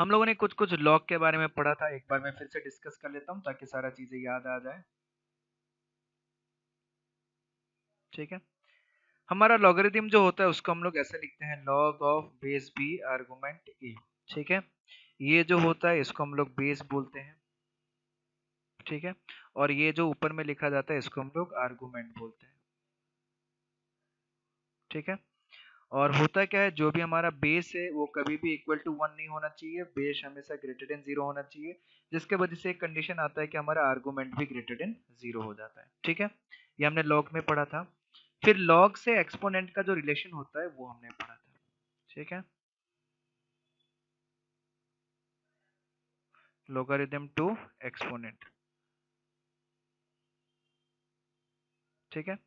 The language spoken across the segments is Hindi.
हम लोगों ने कुछ कुछ लॉग के बारे में पढ़ा था, एक बार मैं फिर से डिस्कस कर लेता हूँ ताकि सारा चीजें याद आ जाए। ठीक है, हमारा लॉगरिथम जो होता है उसको हम लोग ऐसे लिखते हैं, log of base B argument A. ठीक है, ये जो होता है इसको हम लोग बेस बोलते हैं। ठीक है, और ये जो ऊपर में लिखा जाता है इसको हम लोग आर्गुमेंट बोलते हैं। ठीक है, और होता क्या है, जो भी हमारा बेस है वो कभी भी इक्वल टू 1 नहीं होना चाहिए, बेस हमेशा ग्रेटर देन 0 होना चाहिए, जिसके वजह से एक कंडीशन आता है कि हमारा आर्गुमेंट भी ग्रेटर देन 0 हो जाता है। ठीक है, ये हमने लॉग में पढ़ा था। फिर लॉग से एक्सपोनेंट का जो रिलेशन होता है वो हमने पढ़ा था। ठीक है, लोगारिथम टू एक्सपोनेंट। ठीक है,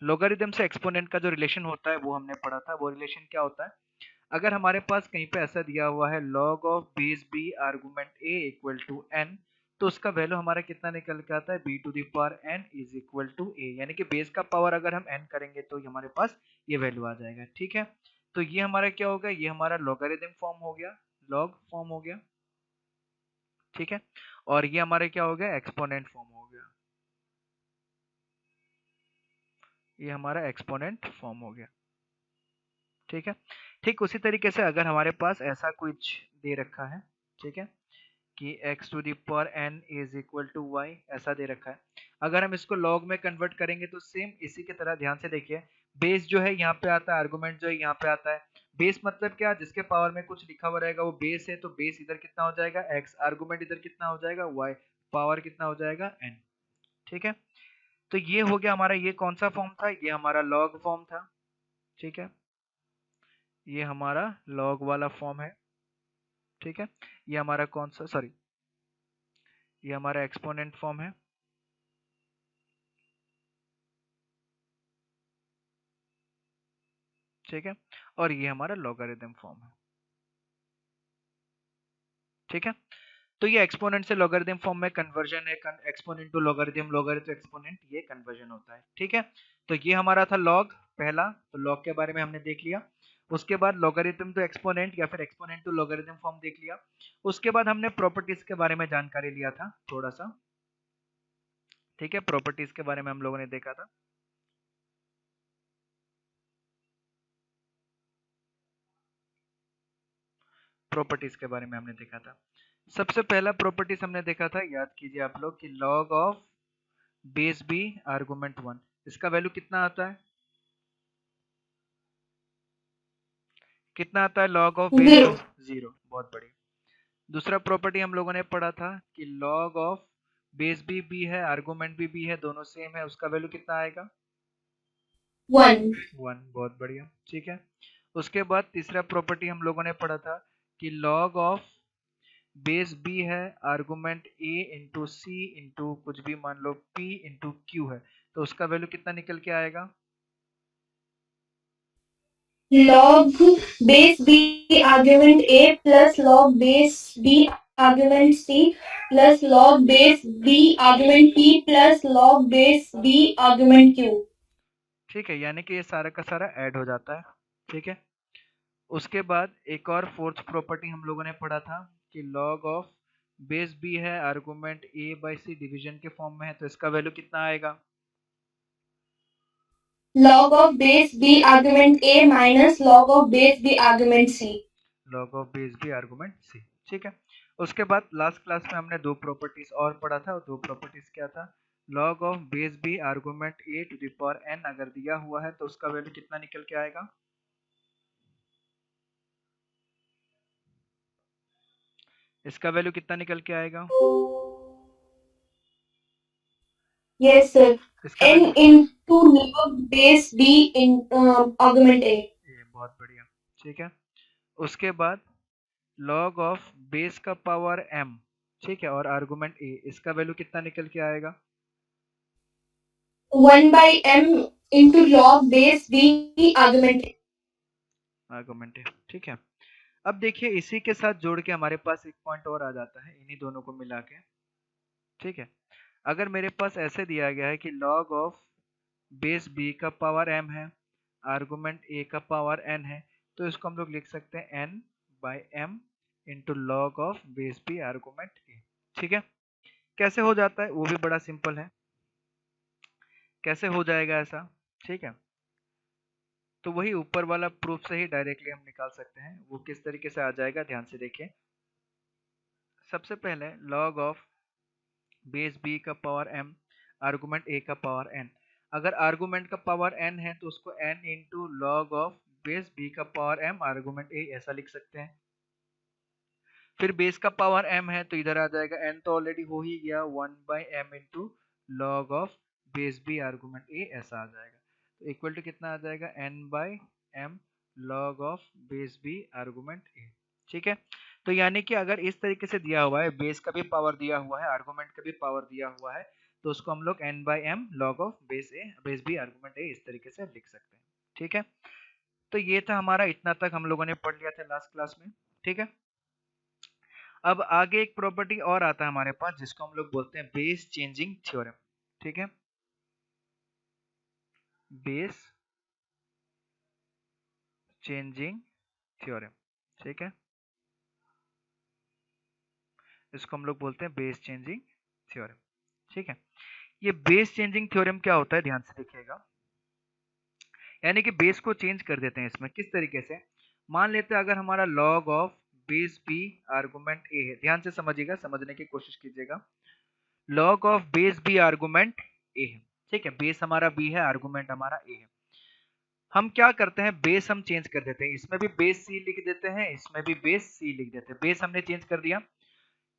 लोगारिथम से एक्सपोनेंट का जो रिलेशन होता है वो हमने पढ़ा था। वो रिलेशन क्या होता है, अगर हमारे पास कहीं पे ऐसा दिया हुआ है log of base B argument a equal to n, तो उसका वैल्यू हमारा कितना निकल के आता है, b to the power n is equal to a, यानी कि बेस का पावर अगर हम n करेंगे तो हमारे पास ये वैल्यू आ जाएगा। ठीक है, तो ये हमारा क्या होगा, ये हमारा लोगारिथम फॉर्म हो गया, लॉग फॉर्म हो गया। ठीक है, और ये हमारे क्या हो गया, एक्सपोनेंट फॉर्म हो गया, ये हमारा एक्सपोनेंट फॉर्म हो गया। ठीक है, ठीक उसी तरीके से अगर हमारे पास ऐसा कुछ दे रखा है, ठीक है, कि x to the power n is equal to y, ऐसा दे रखा है, अगर हम इसको log में कन्वर्ट करेंगे तो सेम इसी की तरह, ध्यान से देखिए, बेस जो है यहाँ पे आता है, आर्गुमेंट जो है यहाँ पे आता है। बेस मतलब क्या, जिसके पावर में कुछ लिखा हुआ रहेगा वो बेस है, तो बेस इधर कितना हो जाएगा x, आर्गुमेंट इधर कितना हो जाएगा y, पावर कितना हो जाएगा n। ठीक है, तो ये हो गया हमारा, ये कौन सा फॉर्म था, ये हमारा लॉग फॉर्म था। ठीक है, ये हमारा लॉग वाला फॉर्म है। ठीक है, ये हमारा कौन सा, सॉरी, ये हमारा एक्सपोनेंट फॉर्म है। ठीक है, और ये हमारा लॉगरिथम फॉर्म है। ठीक है, तो ये एक्सपोनेंट से लॉगरिथम फॉर्म में कन्वर्जन है, exponent to logarithm, logarithm exponent, ये कन्वर्जन होता है। ठीक है, तो ये हमारा था लॉग पहला, तो लॉग के बारे में हमने देख लिया। उसके बाद लॉगरिथम टू एक्सपोनेंट या फिर एक्सपोनेंट टू लॉगरिथम फॉर्म देख लिया। उसके बाद हमने प्रॉपर्टीज के बारे में जानकारी लिया था थोड़ा सा। ठीक है, प्रॉपर्टीज के बारे में हम लोगों ने देखा था। प्रॉपर्टीज के बारे में हमने देखा था। सबसे पहला प्रॉपर्टीज हमने देखा था, याद कीजिए आप लोग, कि log of base B argument 1, इसका वैल्यू कितना आता है, कितना आता है, लॉग ऑफ बेस 0. 0, बहुत बढ़िया। दूसरा प्रॉपर्टी हम लोगों ने पढ़ा था कि log of base b b है, आर्गुमेंट भी बी है, दोनों सेम है, उसका वैल्यू कितना आएगा, 1. 1, बहुत बढ़िया। ठीक है, उसके बाद तीसरा प्रॉपर्टी हम लोगों ने पढ़ा था कि लॉग ऑफ बेस बी है, आर्गुमेंट ए इंटू सी इंटू कुछ भी मान लो पी इंटू क्यू है, तो उसका वैल्यू कितना निकल के आएगा, Log base b argument a plus log base b argument c plus log base b argument p plus log base b argument q. ठीक है, यानी कि ये सारा का सारा ऐड हो जाता है। ठीक है, उसके बाद एक और फोर्थ प्रॉपर्टी हम लोगों ने पढ़ा था कि लॉग ऑफ बेस बी है, argument a by c division के फॉर्म में है, तो इसका वैल्यू कितना आएगा, Log of base b argument a minus log of base b argument c. Log of base B argument C. ठीक है, उसके बाद लास्ट क्लास में हमने दो प्रॉपर्टीज और पढ़ा था, और दो प्रॉपर्टीज क्या था, log of base B argument A to the power n अगर दिया हुआ है तो उसका वैल्यू कितना निकल के आएगा, इसका वैल्यू कितना निकल के आएगा, Yes, sir. इसका N value, into log base b in argument a. ये बहुत बढ़िया। ठीक है, उसके बाद लॉग ऑफ बेस का पावर m, ठीक है, और आर्गुमेंट a, इसका वैल्यू कितना निकल के आएगा, 1 by m into log base b argument a. Argument a। ठीक है, अब देखिए इसी के साथ जोड़ के हमारे पास एक पॉइंट और आ जाता है, इन्हीं दोनों को मिला के। ठीक है, अगर मेरे पास ऐसे दिया गया है कि लॉग ऑफ बेस b का पावर m है, आर्गुमेंट a का पावर n है, तो इसको हम लोग लिख सकते हैं n by m into log of base B argument A. ठीक है, कैसे हो जाता है वो भी बड़ा सिंपल है, कैसे हो जाएगा ऐसा। ठीक है, तो वही ऊपर वाला प्रूफ से ही डायरेक्टली हम निकाल सकते हैं। वो किस तरीके से आ जाएगा, ध्यान से देखिए। सबसे पहले लॉग ऑफ बेस बी का पावर m आर्गुमेंट a का पावर n। अगर आर्गुमेंट का पावर n है तो उसको n into log of base b का पावर m आर्गुमेंट a ऐसा लिख सकते हैं। फिर बेस का पावर m है तो इधर आ जाएगा n, तो ऑलरेडी हो ही गया 1/m into log of base b argument a ऐसा आ जाएगा। तो इक्वल टू कितना आ जाएगा, n/m log of base b argument a। ठीक है, तो यानी कि अगर इस तरीके से दिया हुआ है, बेस का भी पावर दिया हुआ है, आर्गुमेंट का भी पावर दिया हुआ है, तो उसको हम लोग n/m log of base b argument a इस तरीके से लिख सकते हैं। ठीक है, तो ये था हमारा, इतना तक हम लोगों ने पढ़ लिया था लास्ट क्लास में। ठीक है, अब आगे एक प्रॉपर्टी और आता है हमारे पास जिसको हम लोग बोलते हैं बेस चेंजिंग थ्योरम। ठीक है, बेस चेंजिंग थ्योरम। ठीक है, इसको हम लोग बोलते हैं बेस चेंजिंग थ्योरम। ठीक है, ये बेस चेंजिंग थ्योरम क्या होता है, ध्यान से देखिएगा। यानी कि बेस को चेंज कर देते हैं इसमें। किस तरीके से, मान लेते हैं अगर हमारा log of base B argument A है, ध्यान से समझिएगा, समझने की कोशिश कीजिएगा। Log of base B argument A है। ठीक है, बेस हमारा बी है, आर्गुमेंट हमारा ए है। हम क्या करते हैं, बेस हम चेंज कर देते हैं, इसमें भी बेस सी लिख देते हैं, इसमें भी बेस सी लिख देते हैं। बेस हमने चेंज कर दिया,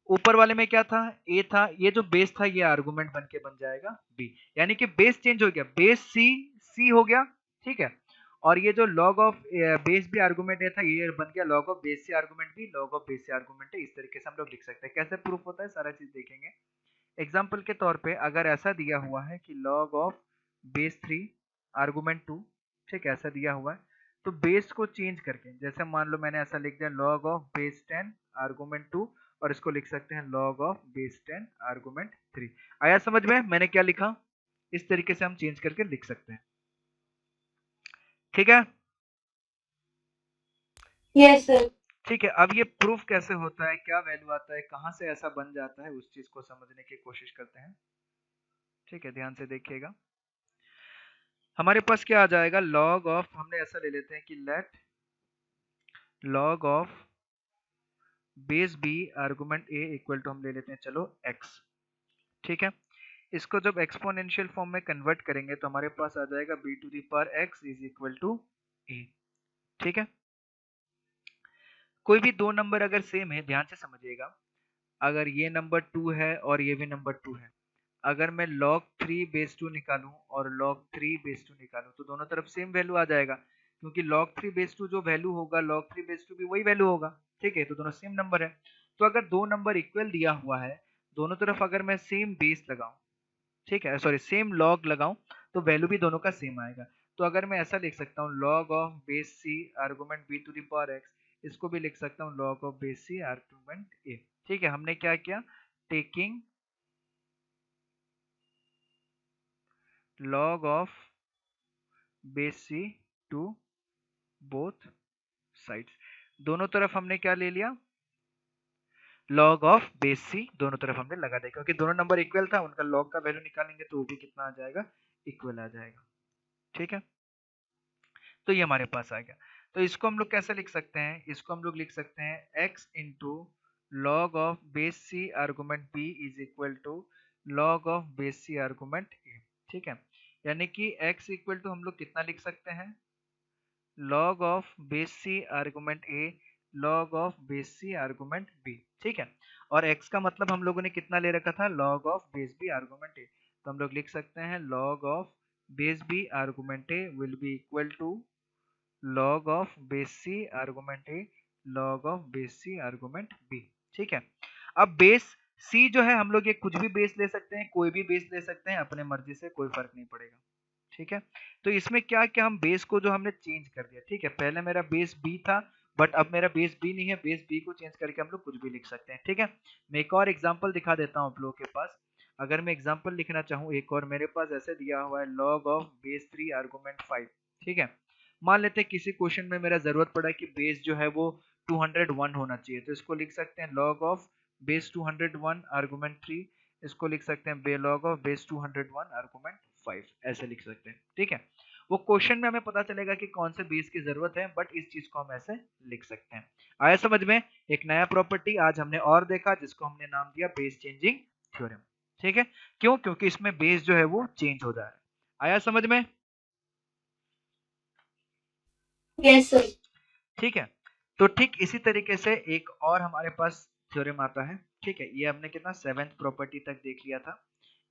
ऊपर वाले में क्या था, ए था, ये जो बेस था ये आर्गुमेंट बन के बन जाएगा बी। यानी कि बेस चेंज हो गया, बेस सी सी हो गया। ठीक है, और ये जो log of base B argument ए था ये बन गया log of base C argument B, log of base C argument A. इस तरीके से हम लोग लिख सकते हैं। कैसे प्रूफ होता है सारा चीज देखेंगे। एग्जाम्पल के तौर पे अगर ऐसा दिया हुआ है कि लॉग ऑफ बेस 3 आर्गुमेंट 2, ठीक है, ऐसा दिया हुआ है, तो बेस को चेंज करके, जैसे मान लो मैंने ऐसा लिख दिया लॉग ऑफ बेस 10 आर्गुमेंट 2, और इसको लिख सकते हैं लॉग ऑफ बेस 10 आर्गुमेंट 3। आया समझ में मैंने क्या लिखा, इस तरीके से हम चेंज करके लिख सकते हैं। ठीक है, यस सर। ठीक है, अब ये प्रूफ कैसे होता है, क्या वैल्यू आता है, कहां से ऐसा बन जाता है, उस चीज को समझने की कोशिश करते हैं। ठीक है, ध्यान से देखिएगा। हमारे पास क्या आ जाएगा, लॉग ऑफ, हमने ऐसा ले लेते हैं कि let log of base B argument a equal to हम ले लेते हैं चलो x। ठीक है, इसको जब एक्सपोनेंशियल फॉर्म में कन्वर्ट करेंगे तो हमारे पास आ जाएगा b to the power x is equal to a। ठीक है, कोई भी दो नंबर अगर सेम है, ध्यान से समझिएगा, अगर ये नंबर 2 है और ये भी नंबर 2 है, अगर मैं log 3 बेस 2 निकालूं और log 3 बेस 2 निकालूं तो दोनों तरफ सेम वैल्यू आ जाएगा, क्योंकि log 3 बेस 2 जो वैल्यू होगा log 3 बेस 2 भी वही वैल्यू होगा। ठीक है, तो दोनों सेम नंबर है। तो अगर दो नंबर इक्वल दिया हुआ है, दोनों तरफ अगर मैं सेम बेस लगाऊं, ठीक है, सॉरी सेम लॉग लगाऊं, तो वैल्यू भी दोनों का सेम आएगा। तो अगर मैं ऐसा लिख सकता हूँ log of base C argument b to the power x, इसको भी लिख सकता हूँ log of base C argument a। ठीक है, हमने क्या किया, taking log of base c to both sides, दोनों तरफ हमने क्या ले लिया, log ऑफ बेस सी दोनों तरफ हमने लगा दिया, क्योंकि दोनों नंबर इक्वल था, उनका log का वैल्यू निकालेंगे तो वो भी कितना आ जाएगा, इक्वल आ जाएगा। ठीक है, तो ये हमारे पास आ गया। तो इसको हम लोग कैसे लिख सकते हैं, इसको हम लोग लिख सकते हैं x into log of base C argument b is equal to log of base C argument a। ठीक है, यानी कि x इक्वल टू हम लोग कितना लिख सकते हैं, log of base C argument a log of base C argument b। ठीक है, और x का मतलब हम लोगों ने कितना ले रखा था, log of base b argument a, तो हम लोग लिख सकते हैं log of base b argument a will be equal to log of base C argument a log of base C argument b। ठीक है, अब बेस c जो है हम लोग ये कुछ भी बेस ले सकते हैं, कोई भी बेस ले सकते हैं, अपने मर्जी से, कोई फर्क नहीं पड़ेगा। ठीक है, तो इसमें क्या क्या हम बेस को जो हमने चेंज कर दिया। ठीक है, पहले मेरा बेस b था, बट अब मेरा बेस b नहीं है, बेस b को चेंज करके हम लोग कुछ भी लिख सकते हैं। ठीक है, मैं एक और एग्जांपल दिखा देता हूं आप लोगों के पास। अगर मैं एग्जांपल लिखना चाहूँ एक और, मेरे पास ऐसे दिया हुआ है log ऑफ बेस 3 आर्गुमेंट 5। ठीक है, मान लेते हैं किसी क्वेश्चन में मेरा जरूरत पड़ा कि बेस जो है वो 201 होना चाहिए, तो इसको लिख सकते हैं log of base 201 आर्गुमेंट 3, इसको लिख सकते हैं log of base 201 आर्गुमेंट 5, ऐसे लिख सकते हैं। ठीक है, वो क्वेश्चन में हमें पता चलेगा कि कौन से बेस की जरूरत है, बट इस चीज को हम ऐसे लिख सकते हैं। आया समझ में? एक नया प्रॉपर्टी आज हमने और देखा जिसको हमने नाम दिया बेस चेंजिंग थ्योरम। ठीक है, क्यों? क्योंकि इसमें बेस जो है वो चेंज हो जा रहा है। आया समझ में? Yes sir. ठीक है, तो ठीक इसी तरीके से एक और हमारे पास थ्योरम आता है। ठीक है, ये हमने कितना 7th प्रॉपर्टी तक देख लिया था,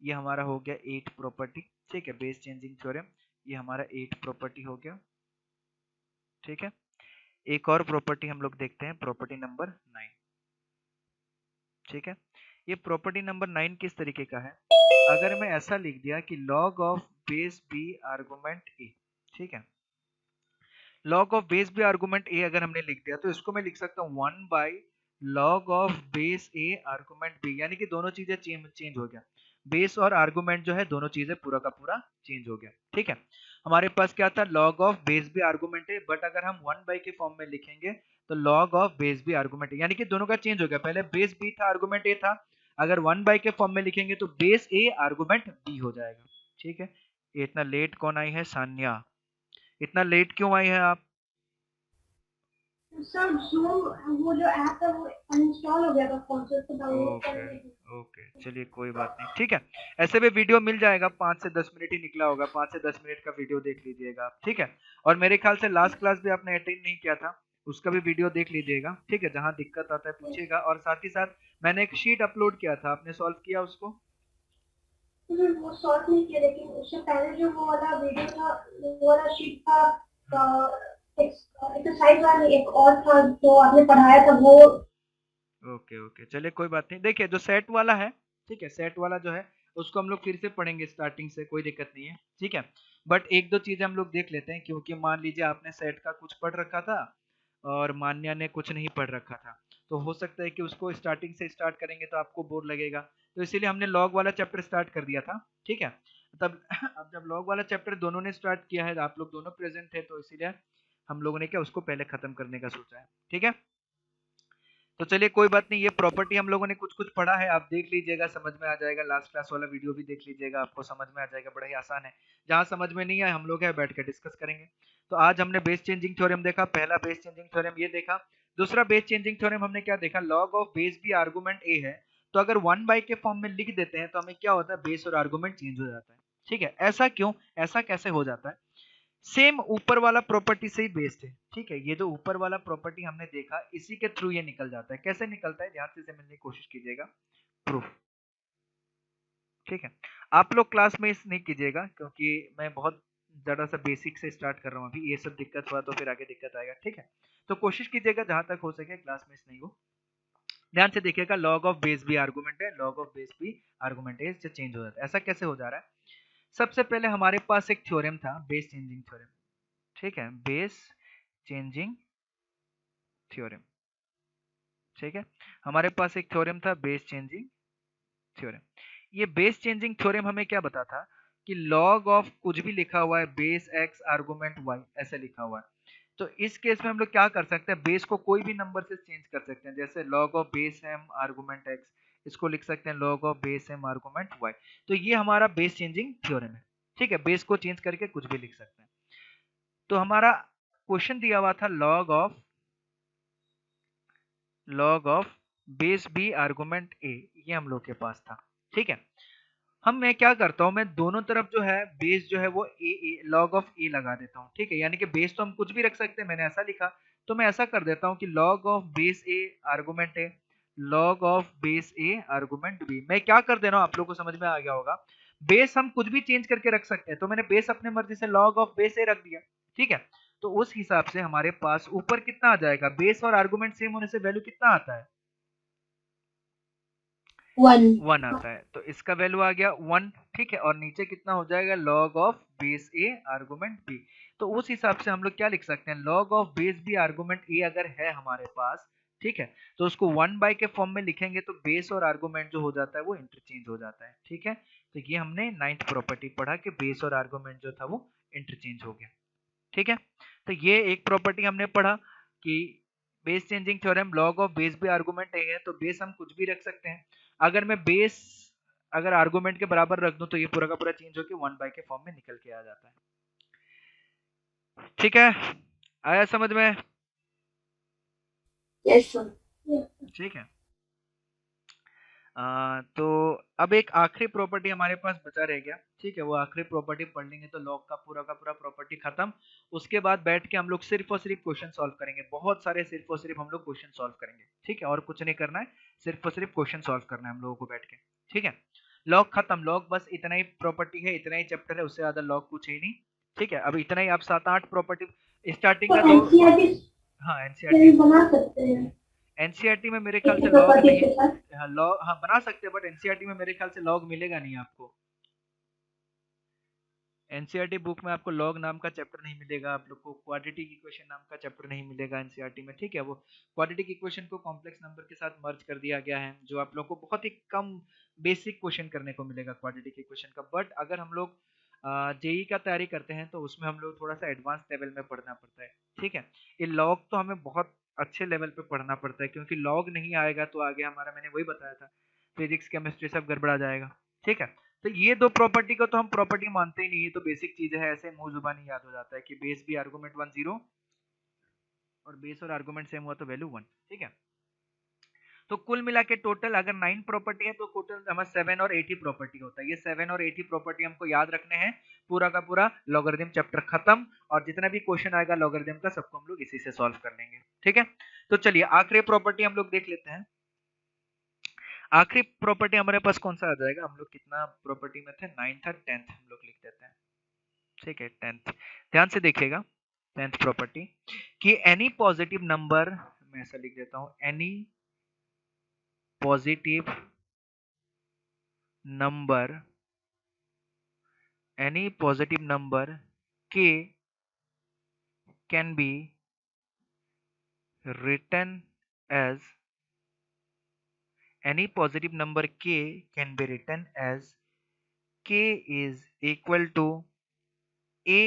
ये हमारा हो गया 8 प्रॉपर्टी। ठीक है, बेस चेंजिंग थ्योरम, ये हमारा 8 प्रॉपर्टी हो गया। ठीक है, एक और प्रॉपर्टी हम लोग देखते हैं, प्रॉपर्टी नंबर 9। ठीक है, ये प्रॉपर्टी नंबर 9 किस तरीके का है? अगर मैं ऐसा लिख दिया कि log of base B argument A, ठीक है, log of base B argument A अगर हमने लिख दिया तो इसको मैं लिख सकता हूँ 1 by log of base a argument b, यानी कि दोनों चीजें चेंज हो गया, बेस और आर्गुमेंट जो है दोनों चीजें पूरा का पूरा चेंज हो गया। ठीक है, हमारे पास क्या था? log of base B argument है, बट अगर हम 1 बाई के फॉर्म में लिखेंगे तो log of base B argument, यानी कि दोनों का चेंज हो गया, पहले बेस बी था आर्गुमेंट ए था, अगर 1 बाई के फॉर्म में लिखेंगे तो बेस ए आर्गुमेंट बी हो जाएगा। ठीक है, ये इतना लेट कौन आई है? सान्या, इतना लेट क्यों आई है आप? सर जूम वो जो ऐप है वो अनइंस्टॉल हो गया था फोन से, तो डाउनलोड ओके करने के ओके, चलिए कोई बात नहीं। ठीक है, ऐसे भी वीडियो मिल जाएगा, 5 से 10 मिनट ही निकला होगा, 5 से 10 मिनट का वीडियो देख लीजिएगा आप। ठीक है, और मेरे ख्याल से लास्ट क्लास भी आपने अटेंड नहीं किया था, उसका भी वीडियो देख लीजिएगा। ठीक है, जहाँ दिक्कत आता है पूछिएगा, और साथ ही साथ मैंने एक शीट अपलोड किया था, आपने सॉल्व किया उसको? वो सॉल्व नहीं किया, लेकिन उससे पहले जो वो वाला वीडियो था, वो वाला शीट था, एक्सरसाइज वाला एक और था जो आपने पढ़ाया था वो। ओके ओके, चलिए कोई बात नहीं। देखिए जो सेट वाला है, ठीक है, सेट वाला जो है उसको हम लोग फिर से पढ़ेंगे स्टार्टिंग से, कोई दिक्कत नहीं है। ठीक है, बट एक दो चीजें हम लोग देख लेते हैं, क्योंकि मान लीजिए आपने सेट का कुछ पढ़ रखा था और मान्या ने कुछ नहीं पढ़ रखा था, तो हो सकता है कि उसको स्टार्टिंग से स्टार्ट करेंगे तो आपको बोर लगेगा, तो इसीलिए हमने लॉग वाला चैप्टर स्टार्ट कर दिया था। ठीक है, तब अब जब लॉग वाला चैप्टर दोनों ने स्टार्ट किया है, आप लोग दोनों प्रेजेंट थे, तो इसीलिए हम लोगों ने क्या उसको पहले खत्म करने का सोचा है। ठीक है, तो चलिए कोई बात नहीं, ये प्रॉपर्टी हम लोगों ने कुछ कुछ पढ़ा है, आप देख लीजिएगा, समझ में आ जाएगा, लास्ट क्लास वाला वीडियो भी देख लीजिएगा, आपको समझ में आ जाएगा, बड़ा ही आसान है। जहां समझ में नहीं आए हम लोग है बैठ के डिस्कस करेंगे। तो आज हमने बेस चेंजिंग थ्योरम देखा, पहला बेस चेंजिंग थ्योरम ये देखा। दूसरा बेस चेंजिंग थ्योरम हमने क्या देखा? Log of base B argument A है, तो अगर 1 बाई के फॉर्म में लिख देते हैं तो हमें क्या होता है? बेस और आर्गुमेंट चेंज हो जाता है। ठीक है, ऐसा क्यों? ऐसा कैसे हो जाता है? सेम ऊपर वाला प्रॉपर्टी से ही बेस्ड है। ठीक है, ये जो ऊपर वाला प्रॉपर्टी हमने देखा इसी के थ्रू ये निकल जाता है। कैसे निकलता है? ध्यान से समझने की कोशिश कीजिएगा। प्रूफ। ठीक है, आप लोग क्लास में इस नहीं कीजिएगा, क्योंकि मैं बहुत ज्यादा सा बेसिक से स्टार्ट कर रहा हूँ अभी, ये सब दिक्कत हुआ तो फिर आगे दिक्कत आएगा। ठीक है, तो कोशिश कीजिएगा जहां तक हो सके क्लास में इस नहीं हो। ध्यान से देखिएगा, log of base B argument है, log of base B argument है, इससे चेंज हो जाता है। ऐसा कैसे हो जा रहा है? सबसे पहले हमारे पास एक थ्योरम था, बेस चेंजिंग थ्योरम। ठीक है, बेस चेंजिंग थ्योरम। ठीक है, हमारे पास एक थ्योरम था बेस चेंजिंग थ्योरम। ये बेस चेंजिंग थ्योरम हमें क्या बताता कि लॉग ऑफ कुछ भी लिखा हुआ है, बेस एक्स आर्गुमेंट वाई ऐसे लिखा हुआ है, तो इस केस में हम लोग क्या कर सकते हैं? बेस को कोई भी नंबर से चेंज कर सकते हैं, जैसे log of base m argument x, इसको लिख सकते हैं log of base m argument y. तो ये हमारा बेस चेंजिंग थ्योरम है। ठीक है, बेस को चेंज करके कुछ भी लिख सकते हैं। तो हमारा क्वेश्चन दिया हुआ था log of base B argument A, ये हम लोग के पास था। ठीक है, मैं क्या करता हूं, मैं दोनों तरफ जो है बेस जो है वो ए लॉग ऑफ ए लगा देता हूं। ठीक है, यानी कि बेस तो हम कुछ भी रख सकते हैं, मैंने ऐसा लिखा, तो मैं ऐसा कर देता हूं कि log of base a argument a, log of base a argument b. मैं क्या कर दे रहा हूं, आप लोग को समझ में आ गया होगा, बेस हम कुछ भी चेंज करके रख सकते हैं, तो मैंने बेस अपने मर्जी से लॉग ऑफ बेस ए रख दिया। ठीक है, तो उस हिसाब से हमारे पास ऊपर कितना आ जाएगा? बेस और आर्गुमेंट सेम होने से वैल्यू कितना आता है? 1 आता है, तो इसका वैल्यू आ गया 1। ठीक है, और नीचे कितना हो जाएगा? Log of base a argument B. तो उस हिसाब से हम लोग क्या लिख सकते हैं? Log of base B argument A अगर है हमारे पास, ठीक है, तो उसको 1 बाई के फॉर्म में लिखेंगे तो बेस और आर्गुमेंट जो हो जाता है वो इंटरचेंज हो जाता है। ठीक है, तो ये हमने 9th प्रॉपर्टी पढ़ा कि बेस और आर्गुमेंट जो था वो इंटरचेंज हो गया। ठीक है, तो ये एक प्रॉपर्टी हमने पढ़ा कि base changing theorem, log of base भी आर्गुमेंट ए है, तो बेस हम कुछ भी रख सकते हैं। अगर मैं बेस अगर आर्गुमेंट के बराबर रख दूं तो ये पूरा का पूरा चेंज होकर 1 के फॉर्म में निकल के आ जाता है। ठीक है, आया समझ में? Yes sir. ठीक है। तो अब एक आखिरी प्रॉपर्टी हमारे पास बचा रह गया। ठीक है, वो आखिरी प्रॉपर्टी पढ़ लेंगे तो लॉग का पूरा प्रॉपर्टी खत्म। उसके बाद बैठ के हम लोग सिर्फ और सिर्फ क्वेश्चन सॉल्व करेंगे, बहुत सारे सिर्फ और सिर्फ हम लोग क्वेश्चन सॉल्व करेंगे। ठीक है, और कुछ नहीं करना है, सिर्फ और सिर्फ क्वेश्चन सॉल्व करना है हम लोगों को बैठ के। ठीक है, लॉग खत्म, लॉग बस इतना ही प्रॉपर्टी है, इतना ही चैप्टर है, उससे ज्यादा लॉग कुछ ही नहीं। ठीक है, अब इतना ही, आप 7-8 प्रॉपर्टी स्टार्टिंग तो का दो। एनसीईआरटी हाँ, एनसीईआरटी बना सकते हैं एनसीईआरटी में मेरे ख्याल एक से लॉग प्रॉपर्टी नहीं। के साथ। हाँ, लॉग हाँ बना सकते हैं, बट एनसीईआरटी में मेरे ख्याल से लॉग मिलेगा नहीं आपको। एनसीईआरटी बुक में आपको लॉग नाम का चैप्टर नहीं मिलेगा, आप लोग को क्वाड्रेटिक इक्वेशन नाम का चैप्टर नहीं मिलेगा एनसीईआरटी में। ठीक है, वो क्वाड्रेटिक इक्वेशन को कॉम्प्लेक्स नंबर के साथ मर्ज कर दिया गया है, जो आप लोग को बहुत ही कम बेसिक क्वेश्चन करने को मिलेगा क्वाड्रेटिक इक्वेशन का। बट अगर हम लोग जेई का तैयारी करते हैं तो उसमें हम लोग थोड़ा सा एडवांस लेवल में पढ़ना पड़ता है। ठीक है, ये लॉग तो हमें बहुत अच्छे लेवल पे पढ़ना पड़ता है, क्योंकि लॉग नहीं आएगा तो आगे हमारा, मैंने वही बताया था, फिजिक्स केमिस्ट्री सब गड़बड़ा जाएगा। ठीक है, तो ये दो प्रॉपर्टी को तो हम प्रॉपर्टी मानते ही नहीं, है तो बेसिक चीज है, ऐसे मुंह जुबानी याद हो जाता है कि बेस भी आर्गुमेंट 1 0 और बेस और आर्गुमेंट सेम हुआ तो वैल्यू 1। ठीक है, तो कुल मिला के टोटल अगर 9 प्रॉपर्टी है तो टोटल हमारा 7 और 8 ही प्रॉपर्टी होता है। ये 7 और 8 ही प्रॉपर्टी हमको याद रखने हैं, पूरा का पूरा लॉगरिथम चैप्टर खत्म, और जितना भी क्वेश्चन आएगा लॉगरिथम का सबको हम लोग इसी से सॉल्व कर लेंगे। ठीक है, तो चलिए आखिरी प्रॉपर्टी हम लोग देख लेते हैं। आखिरी प्रॉपर्टी हमारे पास कौन सा आ जाएगा, हम लोग कितना प्रॉपर्टी में थे, 9th और 10th हम लोग लिख देते हैं। ठीक है, 10th ध्यान से देखिएगा। 10th प्रॉपर्टी कि एनी पॉजिटिव नंबर, मैं ऐसा लिख देता हूं, any positive number, any positive number k can be written as, any positive number k can be written as k is equal to a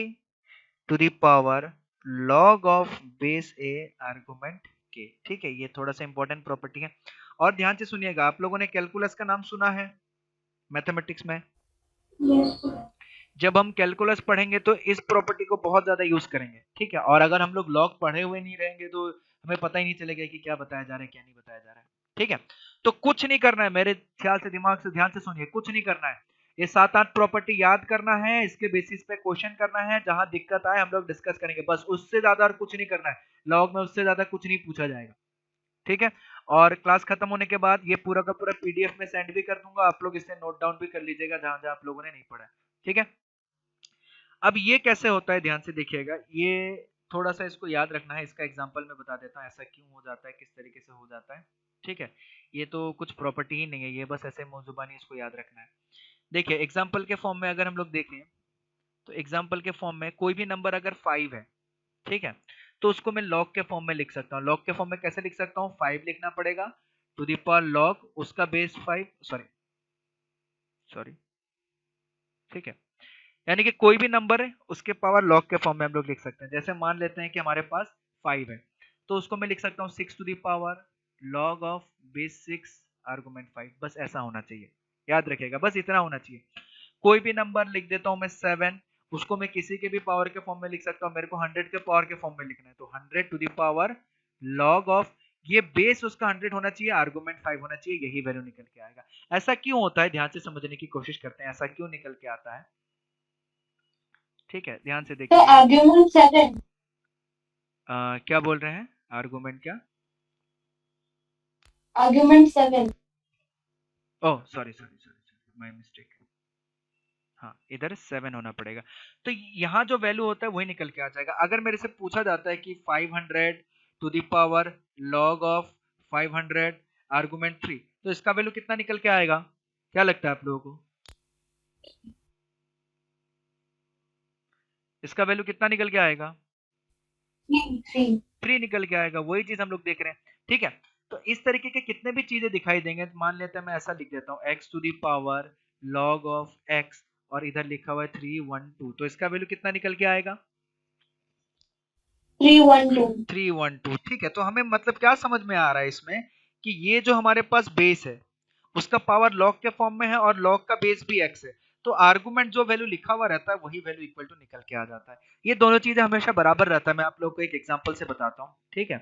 to the power log of base a argument k। ठीक है, ये थोड़ा सा इंपॉर्टेंट प्रॉपर्टी है, और ध्यान से सुनिएगा। आप लोगों ने कैलकुलस का नाम सुना है मैथमेटिक्स में? यस जब हम कैलकुलस पढ़ेंगे तो इस प्रॉपर्टी को बहुत ज्यादा यूज करेंगे। ठीक है, और अगर हम लोग लॉग पढ़े हुए नहीं रहेंगे तो हमें पता ही नहीं चलेगा कि क्या बताया जा रहा है क्या नहीं बताया जा रहा है। ठीक है, तो कुछ नहीं करना है, मेरे ख्याल से दिमाग से ध्यान से सुनिए, कुछ नहीं करना है, ये 7-8 प्रॉपर्टी याद करना है, इसके बेसिस पे क्वेश्चन करना है, जहां दिक्कत आए हम लोग डिस्कस करेंगे, बस उससे ज्यादा और कुछ नहीं करना है। लॉग में उससे ज्यादा कुछ नहीं पूछा जाएगा। ठीक है, और क्लास खत्म होने के बाद ये पूरा का पूरा पीडीएफ में सेंड भी कर दूंगा, आप लोग इसे नोट डाउन भी कर लीजिएगा जहां जहां आप लोगों ने नहीं पढ़ा है। ठीक है, अब ये कैसे होता है ध्यान से देखिएगा, ये थोड़ा सा इसको याद रखना है, इसका एग्जांपल मैं बता देता हूँ ऐसा क्यों हो जाता है, किस तरीके से हो जाता है। ठीक है, ये तो कुछ प्रॉपर्टी ही नहीं है, ये बस ऐसे मुंह जुबानी इसको याद रखना है। देखिए एग्जांपल के फॉर्म में अगर हम लोग देखें तो एग्जांपल के फॉर्म में कोई भी नंबर अगर 5 है, ठीक है, तो उसको मैं लॉग के फॉर्म में लिख सकता हूँ। लॉग के फॉर्म में कैसे लिख सकता हूँ, 5 लिखना पड़ेगा टू द पावर लॉग उसका बेस 5, सॉरी सॉरी, ठीक है, यानी कि कोई भी नंबर है उसके पावर लॉग के फॉर्म में हम लोग लिख सकते हैं। जैसे मान लेते हैं कि हमारे पास 5 है, तो उसको मैं लिख सकता हूँ 6 to the power log of base 6 argument 5। बस ऐसा होना चाहिए, याद रखिएगा, बस इतना होना चाहिए। कोई भी नंबर लिख देता हूँ मैं 7, उसको मैं किसी के भी पावर के फॉर्म में लिख सकता हूँ, मेरे को 100 के पावर के फॉर्म में लिखना है तो 100 to the power log of, ये बेस उसका 100 होना चाहिए, आर्गुमेंट 5 होना चाहिए, यही वैल्यू निकल के आएगा। ऐसा क्यों होता है, ध्यान से समझने की कोशिश करते हैं, ऐसा क्यों निकल के आता है। ठीक है, ध्यान से तो देखिएगा। आर्ग्यूमेंट 7। क्या बोल रहे हैं, आर्गुमेंट क्या? Argument 7। Oh sorry sorry sorry, my mistake. हाँ, इधर 7 होना पड़ेगा, तो यहाँ जो वैल्यू होता है वही निकल के आ जाएगा। अगर मेरे से पूछा जाता है कि 500 to the power log of 500 argument 3, तो इसका वैल्यू कितना निकल के आएगा, क्या लगता है आप लोगों को? इसका वैल्यू कितना निकल के आएगा? 3 निकल के आएगा, वही चीज हम लोग देख रहे हैं। ठीक है, तो इस तरीके के कितने भी चीजें दिखाई देंगे, तो मान लेते हैं मैं ऐसा लिख देता हूँ x to the power log of x, और इधर लिखा हुआ है 3 1 2, तो इसका वैल्यू कितना निकल के आएगा? 312। 312। ठीक है, तो हमें मतलब क्या समझ में आ रहा है इसमें कि ये जो हमारे पास बेस है उसका पावर लॉग के फॉर्म में है और लॉग का बेस भी x है, तो आर्गुमेंट जो वैल्यू लिखा हुआ रहता है वही वैल्यू इक्वल टू निकल के आ जाता है। ये दोनों चीजें हमेशा बराबर रहता है। मैं आप लोग को एक एग्जांपल से बताता हूँ। ठीक है,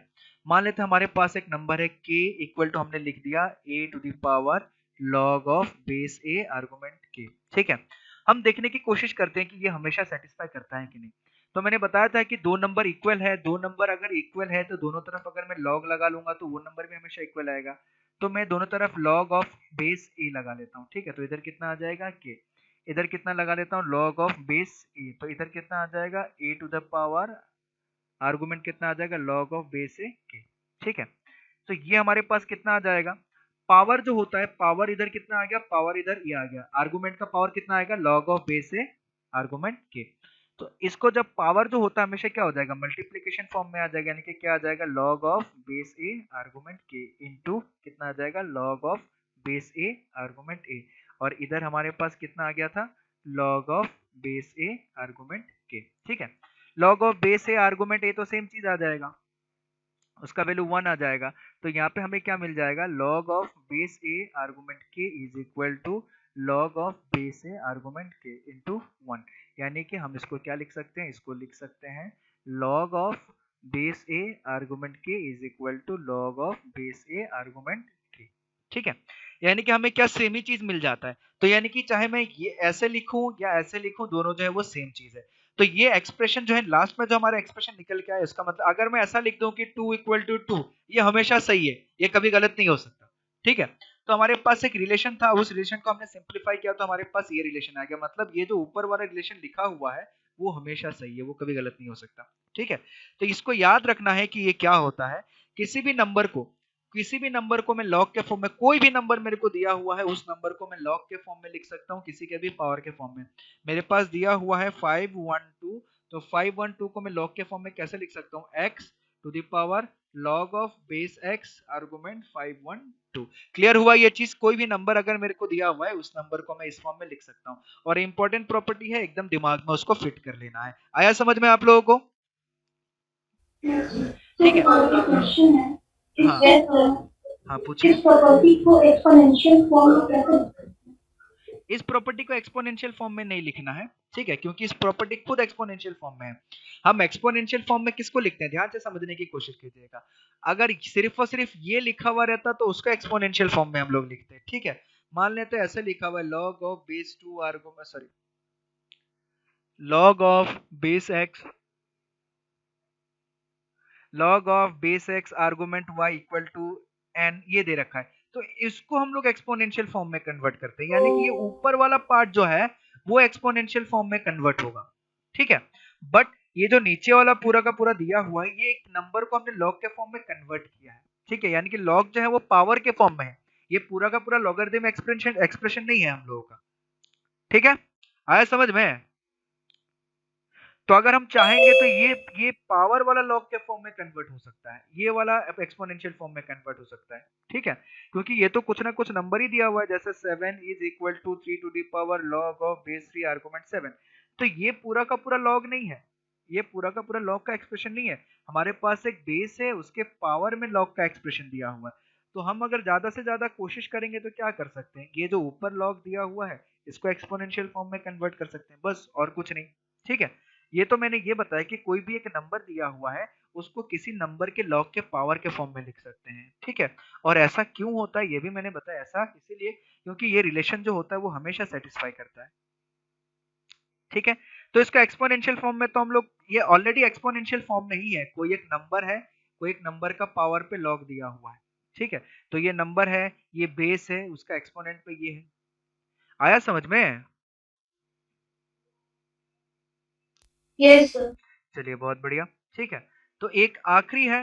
मान लेते हैं हमारे पास एक नंबर है k इक्वल टू हमने लिख दिया a to the power log of base a argument k। ठीक है, हम देखने की कोशिश करते हैं कि ये हमेशा सेटिस्फाई करता है कि नहीं। तो मैंने बताया था कि दो नंबर इक्वल है, दो नंबर अगर इक्वल है तो दोनों तरफ अगर मैं लॉग लगा लूंगा तो वो नंबर भी हमेशा इक्वल आएगा। तो मैं दोनों तरफ log ऑफ बेस a लगा लेता हूँ। ठीक है, तो इधर कितना आ जाएगा k, इधर कितना लगा लेता हूँ log ऑफ बेस a, तो इधर कितना आ जाएगा a to the power argument कितना आ जाएगा log of base a k। ठीक है, तो ये हमारे पास कितना आ जाएगा, पावर जो होता है पावर इधर कितना आ गया, पावर इधर ये आ गया, आर्गुमेंट का पावर कितना आएगा log of base a argument k। तो इसको जब पावर जो होता है हमेशा क्या हो जाएगा, मल्टीप्लीकेशन फॉर्म में आ जाएगा, यानी कि क्या आ जाएगा log of base a argument k into कितना आ जाएगा log of base a argument a, और इधर हमारे पास कितना आ गया था log of base a argument k। ठीक है, log of base a argument a तो सेम चीज आ जाएगा, उसका वैल्यू 1 आ जाएगा। तो यहाँ पे हमें क्या मिल जाएगा, log of base a argument k is equal to log of base a argument k into 1, यानी कि हम इसको क्या लिख सकते हैं, इसको लिख सकते हैं log of base a argument k is equal to log of base a argument k। ठीक है, यानी कि हमें क्या सेम ही चीज मिल जाता है। तो यानी कि चाहे मैं ये ऐसे लिखूं या ऐसे लिखूं, दोनों जो है वो सेम चीज है। तो ये एक्सप्रेशन जो है लास्ट में जो हमारा एक्सप्रेशन निकल के आया, इसका मतलब अगर मैं ऐसा लिख दूं कि 2 इक्वल टू 2, ये हमेशा सही है, ये कभी गलत नहीं हो सकता। ठीक है, तो हमारे पास एक रिलेशन था, उस रिलेशन को हमने सिंप्लीफाई किया तो हमारे पास ये रिलेशन आ गया, मतलब ये जो ऊपर वाला रिलेशन लिखा हुआ है वो हमेशा सही है, वो कभी गलत नहीं हो सकता। ठीक है, तो इसको याद रखना है कि ये क्या होता है, किसी भी नंबर को, किसी भी नंबर को मैं लॉग के फॉर्म में, कोई भी नंबर मेरे को दिया हुआ है उस नंबर को मैं लॉग के फॉर्म में लिख सकता हूँ, किसी के भी पावर के फॉर्म में। मेरे पास दिया हुआ है 512, तो 512 को मैं लॉग के फॉर्म में कैसे लिख सकता हूँ, x to the power log of base x argument 512। Clear हुआ ये चीज, कोई भी नंबर अगर मेरे को दिया हुआ है उस नंबर को मैं इस फॉर्म में लिख सकता हूँ, और इंपॉर्टेंट प्रॉपर्टी है, एकदम दिमाग में उसको फिट कर लेना है। आया समझ में आप लोगों को? ठीक है, क्वेश्चन है हाँ हाँ पूछिए। इस प्रॉपर्टी को एक्सपोनेंशियल फॉर्म में कैसे, इस प्रॉपर्टी को एक्सपोनेंशियल फॉर्म में नहीं लिखना है। ठीक है, क्योंकि इस प्रॉपर्टी खुद एक्सपोनेंशियल फॉर्म में है। हम एक्सपोनेंशियल फॉर्म में किसको लिखते हैं, ध्यान से समझने की कोशिश कीजिएगा। अगर सिर्फ और सिर्फ ये लिखा हुआ रहता तो उसको एक्सपोनेंशियल फॉर्म में हम लोग लिखते हैं। ठीक है, मान लेते हैं ऐसे लिखा हुआ है log of base 2 argument, sorry log of base x, log of base x argument y equal to n, ये दे रखा है, तो इसको हम लोग एक्सपोनेंशियल फॉर्म में कन्वर्ट करते हैं, यानी कि ये ऊपर वाला पार्ट जो है वो एक्सपोनेंशियल फॉर्म में कन्वर्ट होगा। ठीक है, बट ये जो नीचे वाला पूरा का पूरा दिया हुआ है, ये एक नंबर को हमने लॉग के फॉर्म में कन्वर्ट किया है। ठीक है, यानी कि लॉग जो है वो पावर के फॉर्म में है, ये पूरा का पूरा लॉगरिथम एक्सप्रेशन एक्सप्रेशन नहीं है हम लोगों का। ठीक है, आया समझ में? तो अगर हम चाहेंगे तो ये पावर वाला लॉग के फॉर्म में कन्वर्ट हो सकता है, ये वाला एक्सपोनेंशियल फॉर्म में कन्वर्ट हो सकता है। ठीक है, क्योंकि ये तो कुछ ना कुछ नंबर ही दिया हुआ है, जैसे 7 is equal to 3 to the power log of base 3 argument 7, तो ये पूरा का पूरा लॉग नहीं है, ये पूरा का पूरा लॉग का एक्सप्रेशन नहीं है। हमारे पास एक बेस है, उसके पावर में लॉग का एक्सप्रेशन दिया हुआ है। तो हम अगर ज्यादा से ज्यादा कोशिश करेंगे तो क्या कर सकते हैं, ये जो ऊपर लॉग दिया हुआ है इसको एक्सपोनेंशियल फॉर्म में कन्वर्ट कर सकते हैं, बस और कुछ नहीं। ठीक है, ये तो मैंने ये बताया कि कोई भी एक नंबर दिया हुआ है उसको किसी नंबर के लॉग के पावर के फॉर्म में लिख सकते हैं। ठीक है, और ऐसा क्यों होता है ये भी मैंने बताया, ऐसा इसीलिए क्योंकि ये रिलेशन जो होता है वो हमेशा सेटिस्फाई करता है। ठीक है, तो इसका एक्सपोनेंशियल फॉर्म में तो हम लोग, ये ऑलरेडी एक्सपोनेंशियल फॉर्म में ही है, कोई एक नंबर है, कोई एक नंबर का पावर पे लॉग दिया हुआ है। ठीक है, तो ये नंबर है, ये बेस है, उसका एक्सपोनेंट पे ये है। आया समझ में? Yes sir. चलिए बहुत बढ़िया। ठीक है, तो एक आखिरी है,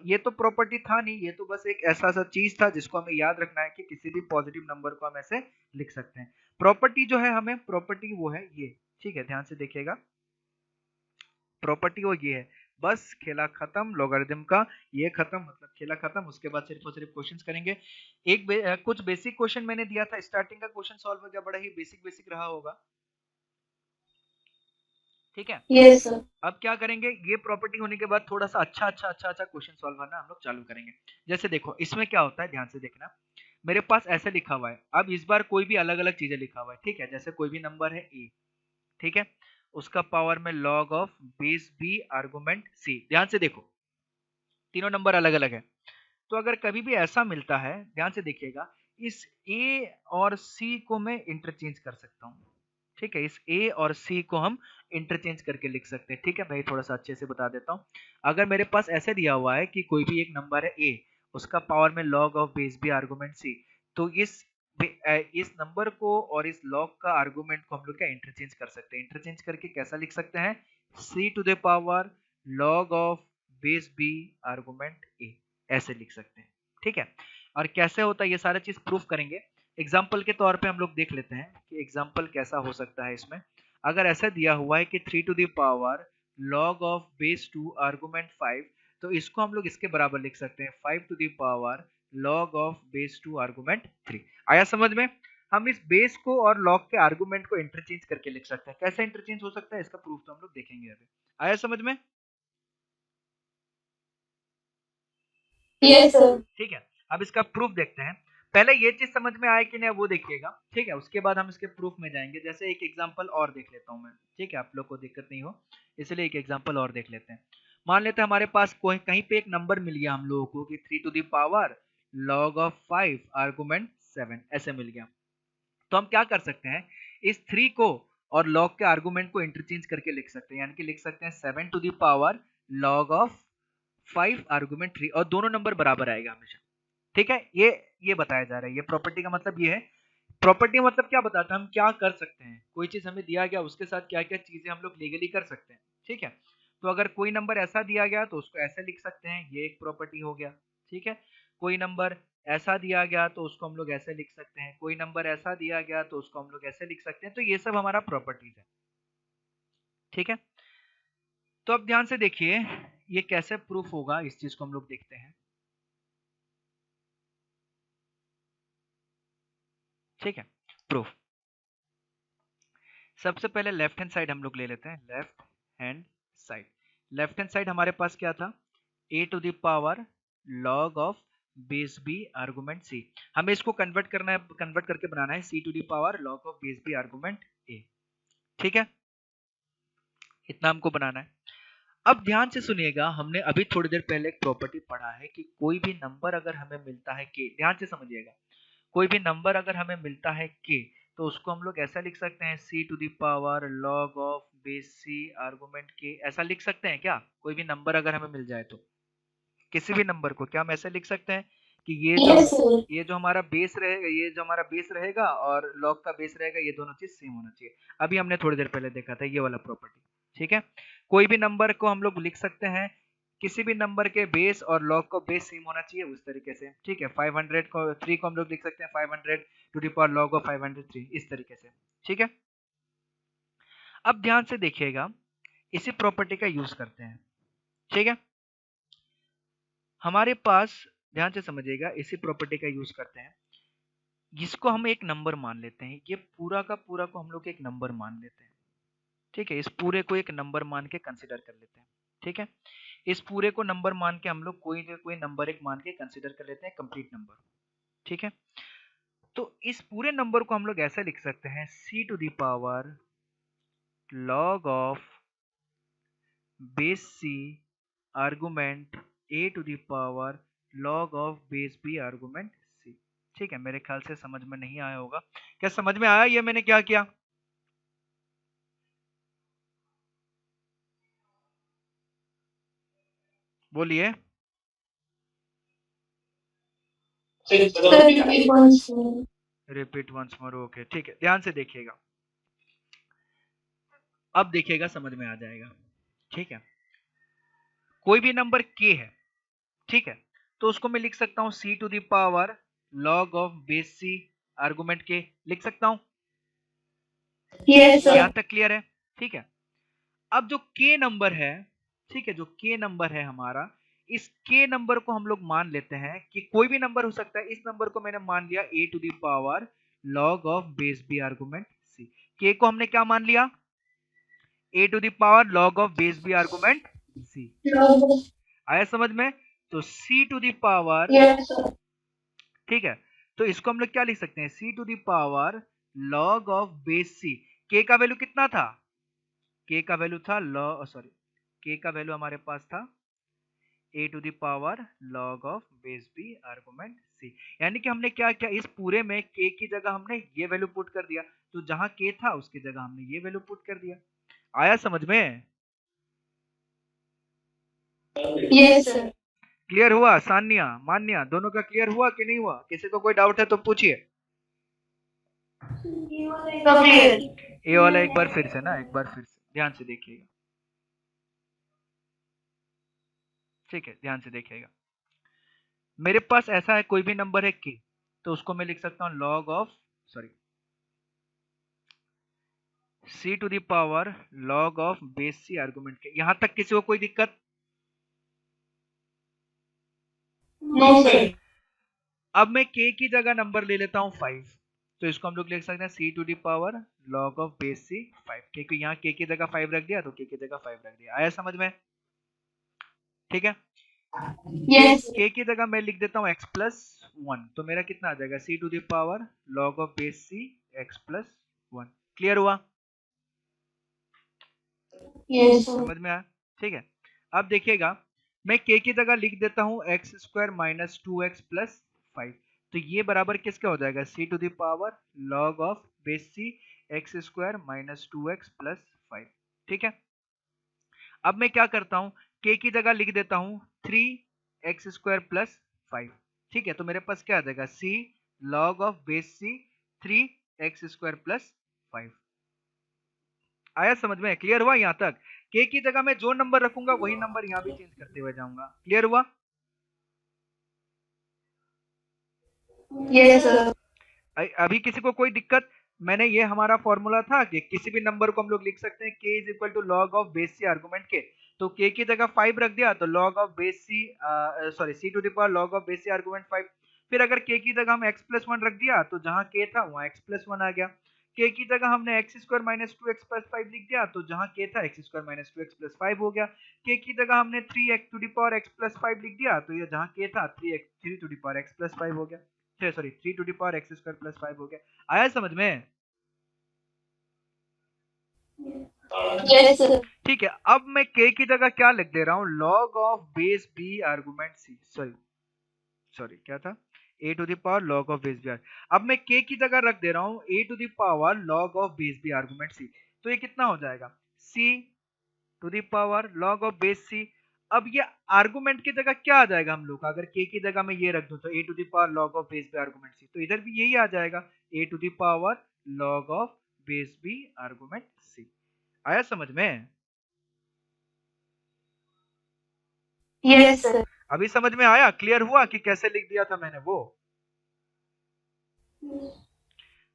ये तो प्रॉपर्टी था नहीं, ये तो बस एक ऐसा सा चीज था जिसको हमें याद रखना है कि किसी भी पॉजिटिव नंबर को हम ऐसे लिख सकते हैं। प्रॉपर्टी जो है, हमें प्रॉपर्टी वो है ये। ठीक है, ध्यान से देखिएगा, प्रॉपर्टी वो ये है, बस खेला खत्म लॉगरिथम का, ये खत्म मतलब खेला खत्म। उसके बाद सिर्फ और सिर्फ क्वेश्चंस करेंगे। कुछ बेसिक क्वेश्चन मैंने दिया था, स्टार्टिंग का क्वेश्चन सॉल्व हो गया, बड़ा ही बेसिक बेसिक रहा होगा। ठीक है। Yes sir. अब क्या करेंगे, ये प्रॉपर्टी होने के बाद थोड़ा सा अच्छा क्वेश्चन सॉल्व करना हम लोग चालू करेंगे। जैसे देखो इसमें क्या होता है, ध्यान से देखना। मेरे पास ऐसे लिखा हुआ है, अब इस बार कोई भी अलग अलग चीजें लिखा हुआ है, ठीक है। जैसे कोई भी नंबर है ए, ठीक है, उसका पावर में log of base B argument C. ध्यान से देखो तीनों नंबर अलग अलग है। तो अगर कभी भी ऐसा मिलता है, ध्यान से देखिएगा, इस ए और सी को मैं इंटरचेंज कर सकता हूँ, ठीक है। इस ए और सी को हम इंटरचेंज करके लिख सकते हैं, ठीक है। मैं थोड़ा सा अच्छे से बता देता हूँ। अगर मेरे पास ऐसे दिया हुआ है कि कोई भी एक नंबर है ए, उसका पावर में log of base B argument C, तो इस नंबर को और इस log का आर्गुमेंट को हम लोग क्या इंटरचेंज कर सकते हैं। इंटरचेंज करके कैसा लिख सकते हैं, C to the power log of base B argument A, ऐसे लिख सकते हैं, ठीक है। और कैसे होता है ये सारा चीज प्रूफ करेंगे। एग्जाम्पल के तौर पे हम लोग देख लेते हैं कि एग्जाम्पल कैसा हो सकता है इसमें। अगर ऐसा दिया हुआ है कि 3 to the power log of base 2 argument 5, तो इसको हम लोग इसके बराबर लिख सकते हैं 5 to the power log of base 2 argument 3। आया समझ में। हम इस बेस को और log के आर्गुमेंट को इंटरचेंज करके लिख सकते हैं। कैसे इंटरचेंज हो सकता है इसका प्रूफ तो हम लोग देखेंगे अभी। आया समझ में। Yes sir. ठीक है, अब इसका प्रूफ देखते हैं। पहले ये चीज समझ में आए कि नहीं वो देखिएगा, ठीक है। उसके बाद हम इसके प्रूफ में जाएंगे। जैसे एक एग्जांपल और देख लेता हूं मैं, ठीक है, आप लोग को दिक्कत नहीं हो इसलिए एक एग्जांपल और देख लेते हैं। मान लेते हैं हमारे पास कोई कहीं पे एक नंबर मिल गया हम लोगों को कि 3 to the power log of 5 argument 7 ऐसे मिल गया। तो हम क्या कर सकते हैं, इस 3 को और log के आर्गुमेंट को इंटरचेंज करके लिख सकते हैं, यानी कि लिख सकते हैं 7 to the power log of 5 argument 3, और दोनों नंबर बराबर आएगा हमेशा, ठीक है। ये बताया जा रहा है, ये प्रॉपर्टी का मतलब ये है। प्रॉपर्टी मतलब क्या बताता है, हम क्या कर सकते हैं, कोई चीज हमें दिया गया उसके साथ क्या क्या चीजें हम लोग लीगली कर सकते हैं, ठीक है। तो अगर कोई नंबर ऐसा दिया गया तो उसको ऐसे लिख सकते हैं, ये एक प्रॉपर्टी हो गया, ठीक है। कोई नंबर ऐसा दिया गया तो उसको हम लोग ऐसे लिख सकते हैं, कोई नंबर ऐसा दिया गया तो उसको हम लोग ऐसे लिख सकते हैं। तो ये सब हमारा प्रॉपर्टीज है, ठीक है। तो अब ध्यान से देखिए ये कैसे प्रूफ होगा, इस चीज को हम लोग देखते हैं, ठीक है। प्रूफ सबसे पहले लेफ्ट हैंड साइड हम लोग ले लेते हैं। Left hand side, left hand side हमारे पास क्या था, A to the power log of base B argument C. हमें इसको कन्वर्ट करना है, कन्वर्ट करके बनाना है C to the power log of base B argument A, ठीक है। इतना हमको बनाना है। अब ध्यान से सुनिएगा, हमने अभी थोड़ी देर पहले एक प्रॉपर्टी पढ़ा है कि कोई भी नंबर अगर हमें मिलता है के, ध्यान से समझिएगा, कोई भी नंबर अगर हमें मिलता है के, तो उसको हम लोग ऐसा लिख सकते हैं C to the power log of base C argument के, ऐसा लिख सकते हैं क्या। कोई भी नंबर अगर हमें मिल जाए तो किसी भी नंबर को क्या हम ऐसे लिख सकते हैं कि यस सर। ये जो हमारा बेस रहेगा, ये जो हमारा बेस रहेगा और log का बेस रहेगा, ये दोनों चीज सेम होना चाहिए। अभी हमने थोड़ी देर पहले देखा था ये वाला प्रॉपर्टी, ठीक है। कोई भी नंबर को हम लोग लिख सकते हैं, किसी भी नंबर के बेस और log का बेस सेम होना चाहिए उस तरीके से, ठीक है। 500 को 3 को हम लोग लिख सकते हैं 500 to the power log of 503 इस तरीके से, ठीक है। अब ध्यान से देखिएगा, इसी प्रॉपर्टी का यूज करते हैं, ठीक है। हमारे पास ध्यान से समझिएगा, इसी प्रॉपर्टी का यूज करते हैं, जिसको हम एक नंबर मान लेते हैं। ये पूरा का पूरा को हम लोग एक नंबर मान लेते हैं, ठीक है। इस पूरे को एक नंबर मान के कंसिडर कर लेते हैं, ठीक है। इस पूरे को नंबर मान के हम लोग कोई ना कोई नंबर एक मान के कंसिडर कर लेते हैं कंप्लीट नंबर, ठीक है। तो इस पूरे नंबर को हम लोग ऐसे लिख सकते हैं C to the power log of base C argument A to the power log of base B argument C, ठीक है। मेरे ख्याल से समझ में नहीं आया होगा, क्या समझ में आया ये मैंने क्या किया, बोलिए। रिपीट वंस मोर, ओके, ठीक है। ध्यान से देखिएगा, अब देखिएगा समझ में आ जाएगा, ठीक है। कोई भी नंबर k है, ठीक है, तो उसको मैं लिख सकता हूँ C to the power log of base C argument के, लिख सकता हूँ। Yes sir. यहाँ तक क्लियर है, ठीक है। अब जो k नंबर है, ठीक है, जो k नंबर है हमारा, इस k नंबर को हम लोग मान लेते हैं कि कोई भी नंबर हो सकता है। इस नंबर को मैंने मान लिया a to the power log of base B argument c। k को हमने क्या मान लिया, a to the power log of base B argument c। आया समझ में? तो c टू द पावर, ठीक है, तो इसको हम लोग क्या लिख सकते हैं, c to the power log of base c। k का वैल्यू कितना था, k का वैल्यू था सॉरी, k का वैल्यू हमारे पास था a to the power log of base b argument c। यानी कि हमने क्या किया, इस पूरे में k की जगह हमने ये वैल्यू पुट कर दिया, तो जहां k था उसकी जगह हमने ये वैल्यू पुट कर दिया। आया समझ में? Yes sir. क्लियर हुआ? सान्या मान्या दोनों का क्लियर हुआ कि नहीं हुआ? किसी को कोई डाउट है तो पूछिए। क्लियर। ये वाला एक बार फिर से ना, एक बार फिर से ध्यान से देखिएगा, ठीक है, ध्यान से देखिएगा। मेरे पास ऐसा है कोई भी नंबर है k, तो उसको मैं लिख सकता हूं log of sorry c to the power log of base c argument k. यहां तक किसी को कोई दिक्कत? No sir. अब मैं k की जगह नंबर ले लेता हूं 5, तो इसको हम लोग लिख सकते हैं c to the power log of base c 5, क्योंकि यहाँ k की जगह 5 रख दिया तो k की जगह 5 रख दिया। आया समझ में? ठीक है, यस। k की जगह मैं लिख देता हूँ x प्लस 1, तो मेरा कितना आ जाएगा c to the power log of base c x plus 1। Clear हुआ? यस। समझ में आया? ठीक है, अब देखिएगा, मैं k की जगह लिख देता हूँ x square minus 2x plus 5, तो ये बराबर किसका हो जाएगा, c to the power log of base c x square minus 2x plus 5। ठीक है, अब मैं क्या करता हूँ, k की जगह लिख देता हूँ 3x स्क्वायर प्लस 5। ठीक है, तो मेरे पास क्या आ जाएगा, c log of base c 3x square plus 5। आया समझ में? क्लियर हुआ यहाँ तक? k की जगह मैं जो नंबर रखूंगा वही नंबर यहाँ भी चेंज करते हुए जाऊंगा। क्लियर हुआ? Yes sir. अभी किसी को कोई दिक्कत? मैंने ये हमारा फॉर्मूला था कि किसी भी नंबर को हम लोग लिख सकते हैं k is equal to log of base C argument k, तो k की जगह 5 रख दिया तो log of base c sorry c to the power log of base C argument 5। फिर अगर k की जगह हम x प्लस 1 रख दिया तो जहां k था वहां x प्लस 1 आ गया। k की जगह हमने x square minus 2x plus 5 लिख दिया तो जहां k था x square minus 2x plus 5 हो गया। k की जगह हमने 3x to the power x plus 5 लिख दिया तो ये जहां k था 3 to the power x plus 5 हो गया, sorry 3 to the power x square plus 5 हो गया। आया समझ में? Yes sir. ठीक है, अब मैं k की जगह क्या लिख दे रहा हूं, log of base b argument c, sorry sorry क्या था, a to the power log of base b। अब मैं k की जगह रख दे रहा हूं a to the power log of base b argument c, तो ये कितना हो जाएगा, c to the power log of base c। अब ये आर्गुमेंट की जगह क्या आ जाएगा हम लोग का, अगर k की जगह मैं ये रख दूं तो a to the power log of base b argument c, तो इधर भी यही आ जाएगा a to the power log of base b argument c। आया समझ में? Yes sir. अभी समझ में आया? क्लियर हुआ कि कैसे लिख दिया था मैंने वो?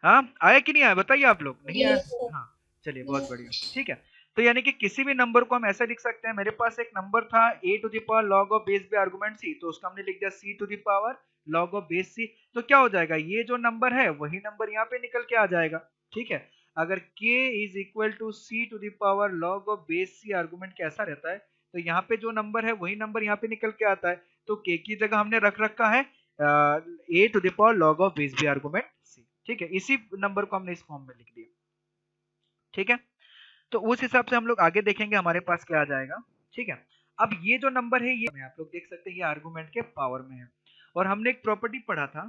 हाँ, आया कि नहीं आया बताइए आप लोग? नहीं आया? हाँ, चलिए बहुत बढ़िया। ठीक है, तो यानी कि किसी भी नंबर को हम ऐसे लिख सकते हैं, मेरे पास एक नंबर था a to the power log of base b argument c, तो उसका हमने लिख दिया c to the power log of base c। तो क्या हो जाएगा, ये जो नंबर है वही नंबर यहाँ पे निकल के आ जाएगा। ठीक है, अगर k is equal to c to the power log of base c argument कैसा रहता है, तो यहाँ पे जो नंबर है वही नंबर यहाँ पे निकल के आता है, तो k की जगह हमने रख रखा है a to the power log of base b argument c। ठीक है, इसी नंबर को हमने इस फॉर्म में लिख दिया। ठीक है, तो उस हिसाब से हम लोग आगे देखेंगे हमारे पास क्या आ जाएगा। ठीक है, अब ये जो नंबर है ये आप लोग देख सकते हैं ये आर्गुमेंट के पावर में है, और हमने एक प्रॉपर्टी पढ़ा था।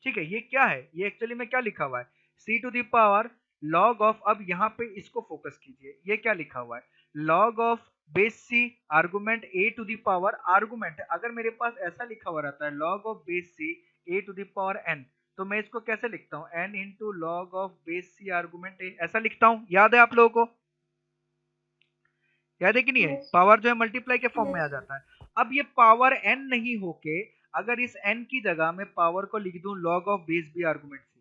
ठीक है, ये क्या है, ये एक्चुअली में क्या लिखा हुआ है, c to the power log of, अब यहाँ पे इसको फोकस कीजिए, ये क्या लिखा हुआ है, log of base c argument a to the power, argument अगर मेरे पास ऐसा लिखा हुआ रहता है log of base c a to the power n, तो मैं इसको कैसे लिखता हूँ, n into log of base c argument a, ऐसा लिखता हूँ। याद है आप लोगों को? याद है कि नहीं है? पावर जो है मल्टीप्लाई के फॉर्म में आ जाता है। अब ये पावर n नहीं होके अगर इस n की जगह मैं पावर को लिख दूं log of base b argument से,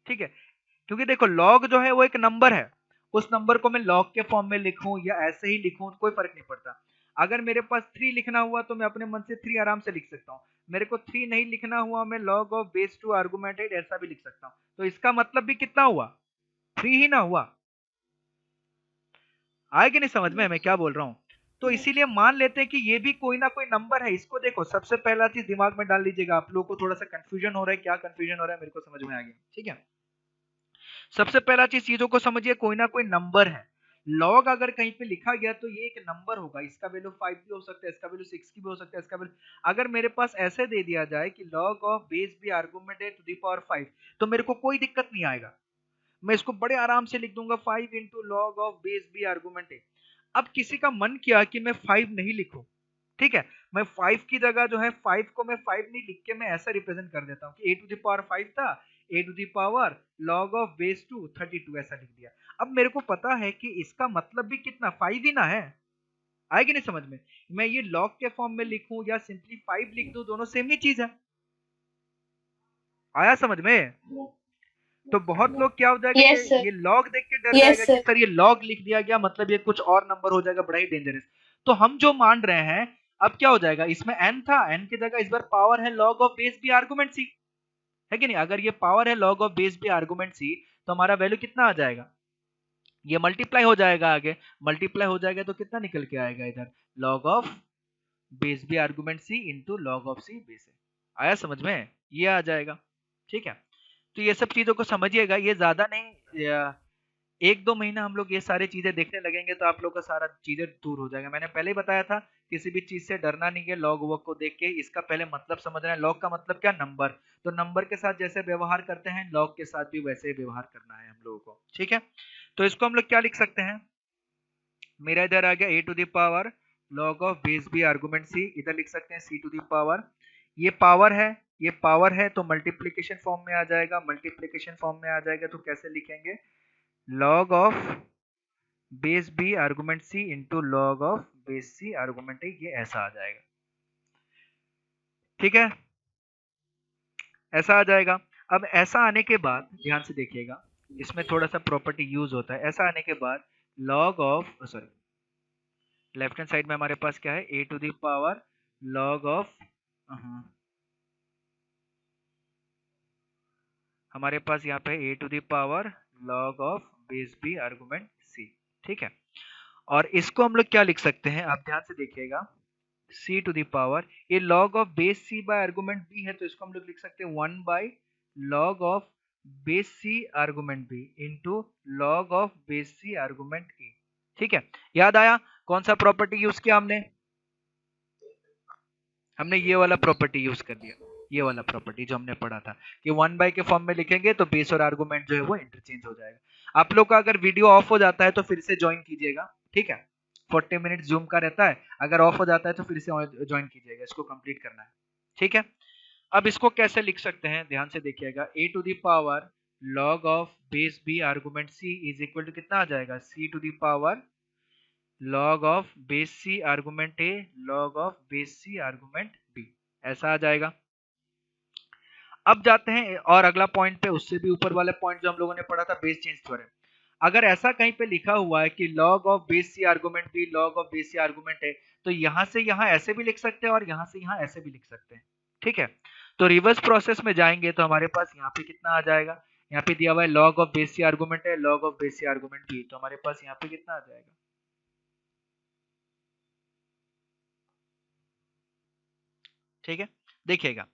ठीक है, क्योंकि देखो log जो है वो एक नंबर है, उस नंबर को मैं log के फॉर्म में लिखूं या ऐसे ही लिखूं कोई फर्क नहीं पड़ता। अगर मेरे पास 3 लिखना हुआ तो मैं अपने मन से 3 आराम से लिख सकता हूँ, मेरे को 3 नहीं लिखना हुआ मैं log ऑफ बेस 2 आर्गुमेंटेड ऐसा भी लिख सकता हूँ, तो इसका मतलब भी कितना हुआ, 3 ही ना हुआ। आए कि नहीं समझ में मैं क्या बोल रहा हूँ? तो इसीलिए मान लेते हैं कि ये भी कोई ना कोई नंबर है। इसको देखो, सबसे पहला चीज दिमाग में डाल लीजिएगा। आप लोगों को थोड़ा सा कंफ्यूजन हो रहा है, क्या कंफ्यूजन हो रहा है मेरे को समझ में आ गया, ठीक है। सबसे पहला चीज चीजों को समझिए, कोई ना कोई नंबर है। लॉग अगर कहीं पे लिखा गया तो ये एक नंबर होगा। इसका वैल्यू 5 भी हो सकता है, इसका वैल्यू 6 की भी हो सकता है, इसका वैल्यू, अगर मेरे पास ऐसे दे दिया जाए कि log of base B argument है टू द पावर 5, तो मेरे को कोई दिक्कत नहीं आएगा। मैं इसको बड़े आराम से लिख दूंगा 5 into log of base B argument है। अब किसी का मन किया कि मैं 5 नहीं लिखूं, ठीक है, मैं 5 की जगह जो है 5 को मैं 5 नहीं लिख के मैं ऐसा रिप्रेजेंट कर देता हूँ कि ए टू द पावर 5 था, A to the power log of base 2 32 ऐसा लिख दिया। अब मेरे को पता है कि इसका मतलब भी कितना 5 ही ना है। आएगी नहीं समझ में? मैं ये log के फॉर्म में लिखूं या सिंपली 5 लिख दूं, दोनों सेम ही चीज है। आया समझ में? तो बहुत लोग क्या हो जाएगा, Yes, sir. ये log देख के डर Yes, जाएगा sir. कि सर ये log लिख दिया गया मतलब ये कुछ और नंबर हो जाएगा, बड़ा ही डेंजरस। तो हम जो मान रहे हैं, अब क्या हो जाएगा, इसमें n था, n की जगह इस बार पावर है log of base B argument C, है कि नहीं? अगर ये पावर है log of base B argument C, तो हमारा वैल्यू कितना आ जाएगा, ये मल्टीप्लाई हो जाएगा। आगे मल्टीप्लाई हो जाएगा तो कितना निकल के आएगा इधर, log of base B argument c into log of c base है। आया समझ में? ये आ जाएगा, ठीक है। तो ये सब चीजों को समझिएगा, ये ज्यादा नहीं, 1-2 महीना हम लोग ये सारी चीजें देखने लगेंगे तो आप लोग का सारा चीजें दूर हो जाएगा। मैंने पहले ही बताया था, किसी भी चीज से डरना नहीं है। लॉग वर्क को देख के इसका पहले मतलब समझना है। लॉग का मतलब क्या, नंबर। तो नंबर के साथ जैसे व्यवहार करते हैं, लॉग के साथ भी वैसे ही व्यवहार करना है हम लोगों को, ठीक है। तो इसको हम लोग क्या लिख सकते हैं, मेरा इधर आ गया A to the power log of base B argument C, इधर लिख सकते हैं सी टू द पावर। ये पावर है, ये पावर है तो मल्टीप्लीकेशन फॉर्म में आ जाएगा। मल्टीप्लीकेशन फॉर्म में आ जाएगा तो कैसे लिखेंगे, log of base B argument c into log of base C argument है, ये ऐसा आ जाएगा, ठीक है, ऐसा आ जाएगा। अब ऐसा आने के बाद ध्यान से देखिएगा, इसमें थोड़ा सा प्रॉपर्टी यूज होता है। ऐसा आने के बाद log of, sorry, left hand side में हमारे पास क्या है, A to the power log of, हमारे पास यहाँ पे A to the power log of base B argument C, ठीक है। और इसको हम लोग क्या लिख सकते हैं, आप ध्यान से देखिएगा, c टू द पावर, ये log of base c by argument b है, तो इसको हम लोग लिख सकते हैं 1 by log of base c argument b into log of base c argument a, ठीक है। याद आया कौन सा प्रॉपर्टी यूज किया हमने, हमने ये वाला प्रॉपर्टी यूज कर दिया, ये वाला प्रॉपर्टी जो हमने पढ़ा था कि 1 बाय के फॉर्म में लिखेंगे तो बेस और आर्गुमेंट जो है वो इंटरचेंज हो जाएगा। आप लोग का अगर वीडियो ऑफ हो जाता है तो फिर से ज्वाइन कीजिएगा, ठीक है। 40 मिनट जूम का रहता है, अगर ऑफ हो जाता है तो फिर से ज्वाइन कीजिएगा, इसको कंप्लीट करना है, ठीक है। अब इसको कैसे लिख सकते हैं, ध्यान से देखिएगा, A to the power log of base B argument C is equal to कितना आ जाएगा, C to the power log of base C argument A log of base C argument B, ऐसा आ जाएगा। अब जाते हैं और अगला पॉइंट पे, उससे भी ऊपर वाले पॉइंट जो हम लोगों ने पढ़ा था, बेस चेंज थ्योरम। अगर ऐसा कहीं पे लिखा हुआ है कि log of base C argument b log of base C argument है, तो यहां से यहां ऐसे भी लिख सकते हैं और यहां से यहां ऐसे भी लिख सकते हैं, ठीक है। तो रिवर्स प्रोसेस में जाएंगे तो हमारे पास यहाँ पे कितना आ जाएगा, यहाँ पे दिया हुआ है log of base C argument है log of base C argument B, तो हमारे पास यहाँ पे कितना आ जाएगा, ठीक है। देखिएगा,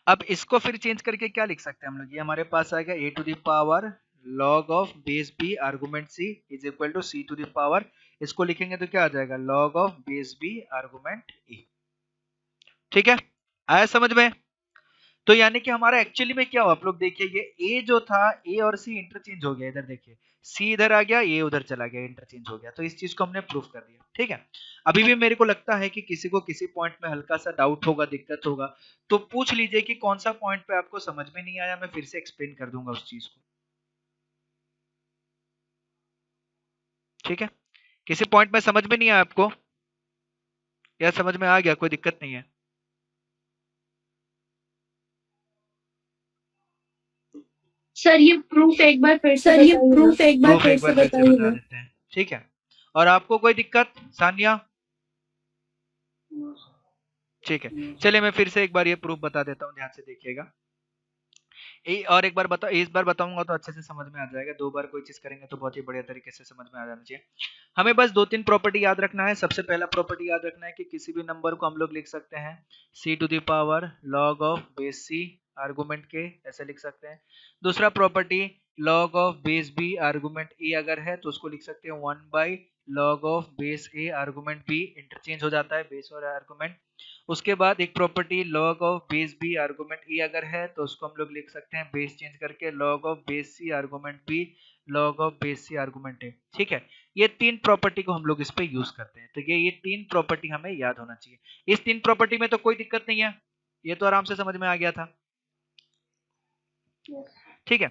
अब इसको फिर चेंज करके क्या लिख सकते हैं हम लोग, ये हमारे पास आएगा a to the power log of base B argument C is equal to c to the power, इसको लिखेंगे तो क्या आ जाएगा, log of base B argument e, ठीक है। आया समझ में? तो यानी कि हमारा एक्चुअली में क्या हुआ, आप लोग देखिए, ये ए जो था, ए और सी इंटरचेंज हो गया, इधर देखिए सी इधर आ गया, ए उधर चला गया, इंटरचेंज हो गया। तो इस चीज को हमने प्रूफ कर दिया, ठीक है। अभी भी मेरे को लगता है कि किसी को किसी पॉइंट में हल्का सा डाउट होगा, दिक्कत होगा, तो पूछ लीजिए कि कौन सा पॉइंट पे आपको समझ में नहीं आया, मैं फिर से एक्सप्लेन कर दूंगा उस चीज को, ठीक है। किसी पॉइंट में समझ में नहीं आया आपको, या समझ में आ गया, कोई दिक्कत नहीं है? सर ये प्रूफ एक बार फिर से बता देते हैं, ठीक है। और आपको कोई दिक्कत, सानिया? ठीक है, चलिए मैं फिर से एक बार ये प्रूफ बता देता हूँ, ध्यान से देखिएगा। और एक बार बता, इस बार बताऊंगा तो अच्छे से समझ में आ जाएगा, दो बार कोई चीज करेंगे तो बहुत ही बढ़िया तरीके से समझ में आ जाना चाहिए। हमें बस दो तीन प्रॉपर्टी याद रखना है। सबसे पहला प्रॉपर्टी याद रखना है कि किसी भी नंबर को हम लोग लिख सकते हैं c to the power log of base c argument k, ऐसे लिख सकते हैं। दूसरा property log of base b argument a अगर है तो उसको लिख सकते हैं 1 by log of base a argument b, interchange हो जाता है बेस और आर्गुमेंट। उसके बाद एक property log of base b argument e अगर है तो उसको हम लोग लिख सकते हैं बेस चेंज करके log of base c argument b log of base c argument a। ठीक है, ये तीन प्रॉपर्टी को हम लोग इस पे यूज करते हैं, तो ये तीन प्रॉपर्टी हमें याद होना चाहिए। इस तीन प्रॉपर्टी में तो कोई दिक्कत नहीं है, ये तो आराम से समझ में आ गया था। ठीक है,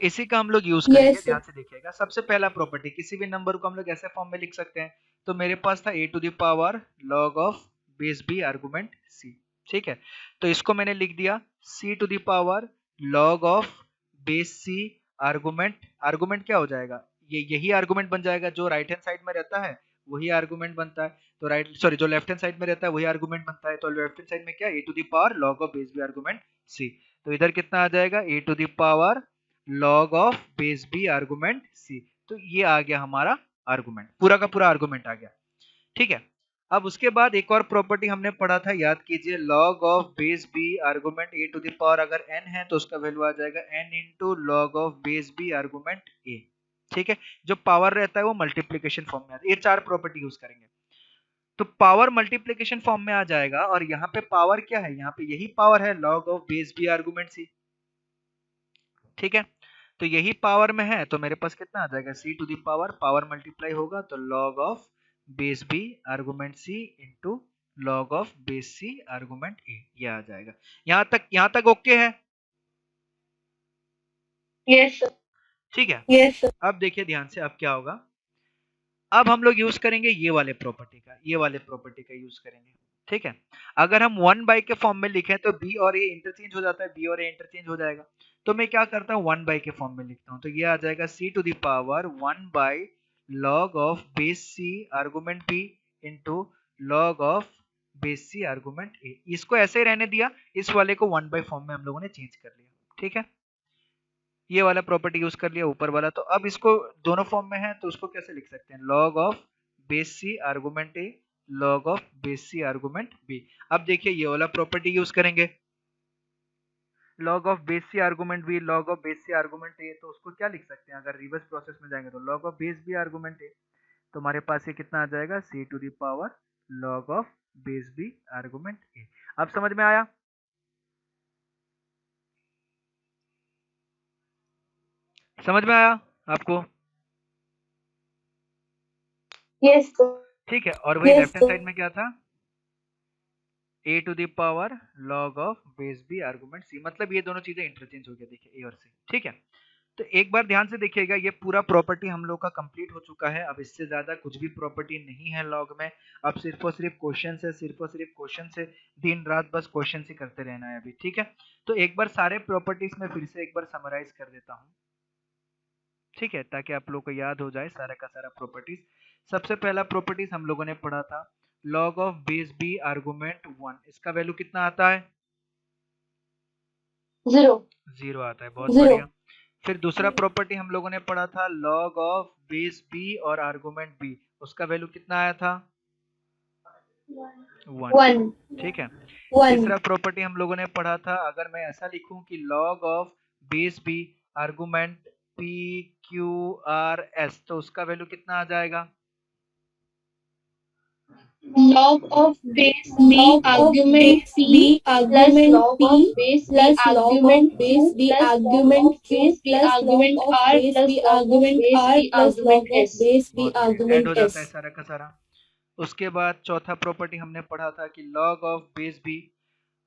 इसी का हम लोग यूज करेंगे। ध्यान से देखिएगा, सबसे पहला प्रॉपर्टी, किसी भी नंबर को हम लोग ऐसे फॉर्म में लिख सकते हैं। तो मेरे पास था a to the power log of base b argument c। ठीक है, तो इसको मैंने लिख दिया c to the power log of base c argument. Argument क्या हो जाएगा, ये यही आर्गुमेंट बन जाएगा, जो राइट हैंड साइड में रहता है वही आर्गुमेंट बनता है। तो जो लेफ्ट हैंड साइड में रहता है वही आर्गुमेंट बनता है। तो लेफ्ट हैंड साइड में क्या, a to the power log of base b argument c। तो इधर कितना आ जाएगा, a to the power log of base b argument c। तो ये आ गया हमारा आर्गुमेंट, पूरा का पूरा आर्गुमेंट आ गया। ठीक है, अब उसके बाद एक और प्रॉपर्टी हमने पढ़ा था, याद कीजिए, log of base b argument a to the power अगर n है तो उसका वैल्यू आ जाएगा n into log of base b argument a। ठीक है, जो पावर रहता है वो मल्टीप्लीकेशन फॉर्म में आता है। ये चार प्रॉपर्टी यूज करेंगे तो पावर मल्टीप्लिकेशन फॉर्म में आ जाएगा। और यहाँ पे पावर क्या है, यहाँ पे यही पावर है log of base b argument c। ठीक है, तो यही पावर में है तो मेरे पास कितना आ जाएगा, c to the power, power multiply होगा तो log of base b argument c into log of base c argument a, ये आ जाएगा। यहाँ तक ओके है? Yes sir. ठीक है, यस सर। अब देखिए ध्यान से, अब क्या होगा, अब हम लोग यूज करेंगे ये वाले प्रॉपर्टी का, ये वाले प्रॉपर्टी का यूज करेंगे। ठीक है, अगर हम 1 बाई के फॉर्म में लिखें तो b और a इंटरचेंज हो जाता है, b और a इंटरचेंज हो जाएगा। तो मैं क्या करता हूँ, 1 बाई के फॉर्म में लिखता हूँ, तो ये आ जाएगा c to the power 1 by log of base c argument b into log of base c argument a। इसको ऐसे ही रहने दिया, इस वाले को 1 बाई फॉर्म में हम लोगों ने चेंज कर लिया। ठीक है, ये वाला प्रॉपर्टी यूज कर लिया ऊपर वाला। तो अब इसको दोनों फॉर्म में है तो उसको कैसे लिख सकते हैं, log of base c argument a log of base c argument b। अब देखिए ये वाला प्रॉपर्टी यूज करेंगे, log of base c argument b log of base c argument a, तो उसको क्या लिख सकते हैं, अगर रिवर्स प्रोसेस में जाएंगे तो log of base b argument a। तो हमारे पास ये कितना आ जाएगा, c to the power log of base b argument a। अब समझ में आया? समझ में आया आपको? Yes sir. ठीक है, और वही लेफ्ट हैंड साइड में क्या था, a to the power log of base b argument c, मतलब ये दोनों चीजें इंटरचेंज हो गया, देखिए a और c। ठीक है, तो एक बार ध्यान से देखिएगा, ये पूरा प्रॉपर्टी हम लोग का कंप्लीट हो चुका है। अब इससे ज्यादा कुछ भी प्रॉपर्टी नहीं है लॉग में। अब सिर्फ और सिर्फ क्वेश्चन है, सिर्फ और सिर्फ क्वेश्चन से, दिन रात बस क्वेश्चन ही करते रहना है अभी। ठीक है, तो एक बार सारे प्रॉपर्टीज में फिर से एक बार समराइज कर देता हूँ, ठीक है, ताकि आप लोग को याद हो जाए सारा का सारा प्रॉपर्टीज। सबसे पहला प्रॉपर्टीज हम लोगों ने पढ़ा था log of base b argument 1, इसका वैल्यू कितना आता है, 0 0 आता है, बहुत बढ़िया। फिर दूसरा प्रॉपर्टी हम लोगों ने पढ़ा था log ऑफ बेस b और आर्गुमेंट b, उसका वैल्यू कितना आया था, 1। ठीक है, तीसरा प्रॉपर्टी हम लोगों ने पढ़ा था, अगर मैं ऐसा लिखूं कि log of base b argument p q r s, तो उसका वैल्यू कितना आ जाएगा, log of base b argument p plus log of base b argument q plus log of base b argument r plus log of base b argument s। Add हो जाता है सारा का सारा। उसके बाद चौथा प्रॉपर्टी हमने पढ़ा था कि log of base b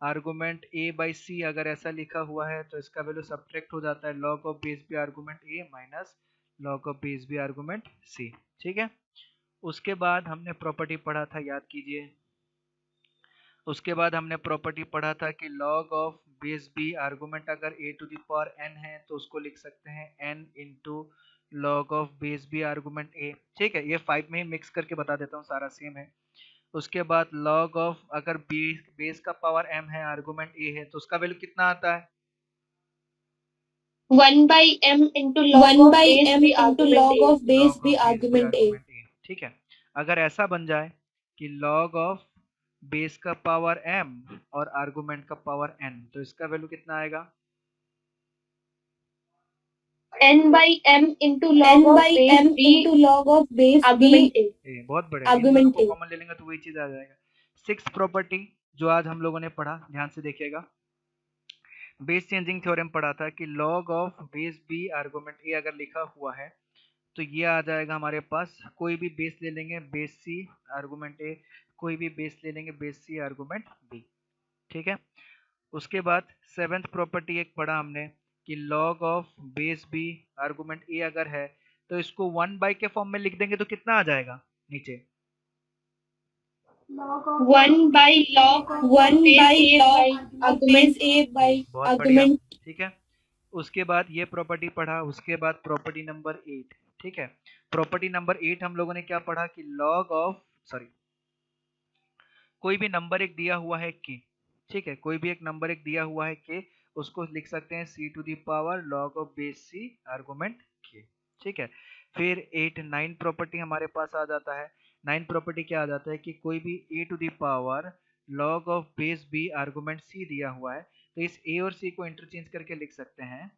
argument a by c, अगर ऐसा लिखा हुआ है तो इसका वैल्यू सब्ट्रैक्ट हो जाता है log of base b argument a minus log of base b argument c। ठीक है, उसके बाद हमने प्रॉपर्टी पढ़ा था, याद कीजिए, उसके बाद हमने प्रॉपर्टी पढ़ा था कि log of base b argument अगर a to the power n है तो उसको लिख सकते हैं n into log of base b argument a। ठीक है, ये 5 में ही मिक्स करके बता देता हूँ, सारा सेम है। उसके बाद log ऑफ अगर बेस का पावर m है, आर्गुमेंट a है, तो उसका वैल्यू कितना आता है, 1 by m into log of base b argument a. ठीक है, अगर ऐसा बन जाए कि log ऑफ बेस का पावर m और आर्गुमेंट का पावर n, तो इसका वैल्यू कितना आएगा? n by m into log of base argument a. बहुत बढ़िया, इन दोनों को कॉमन ले लेंगे तो वही चीज आ जाएगा। 6th प्रॉपर्टी जो आज हम लोगों ने पढ़ा, ध्यान से देखिएगा, बेस चेंजिंग थ्योरम पढ़ा था कि log of base b argument a अगर लिखा हुआ है तो ये आ जाएगा हमारे पास, कोई भी बेस ले लेंगे बेस c आर्गुमेंट a, कोई भी बेस ले लेंगे बेस c आर्गुमेंट b। ठीक है, उसके बाद 7th प्रॉपर्टी एक पढ़ा हमने कि log of base b argument a अगर है तो इसको 1 बाई के फॉर्म में लिख देंगे तो कितना आ जाएगा नीचे? 1 by log argument a by argument। ठीक है, उसके बाद ये प्रॉपर्टी पढ़ा, उसके बाद प्रॉपर्टी नंबर 8। ठीक है, प्रॉपर्टी नंबर 8 हम लोगों ने क्या पढ़ा कि log ऑफ कोई भी नंबर एक दिया हुआ है k, ठीक है, कोई भी एक नंबर एक दिया हुआ है k, उसको लिख सकते हैं c to the power log of base c argument k। ठीक है, फिर 8 9 प्रॉपर्टी हमारे पास आ जाता है। 9 प्रॉपर्टी क्या आ जाता है कि कोई भी a to the power log of base b argument c दिया हुआ है तो इस a और c को इंटरचेंज करके लिख सकते हैं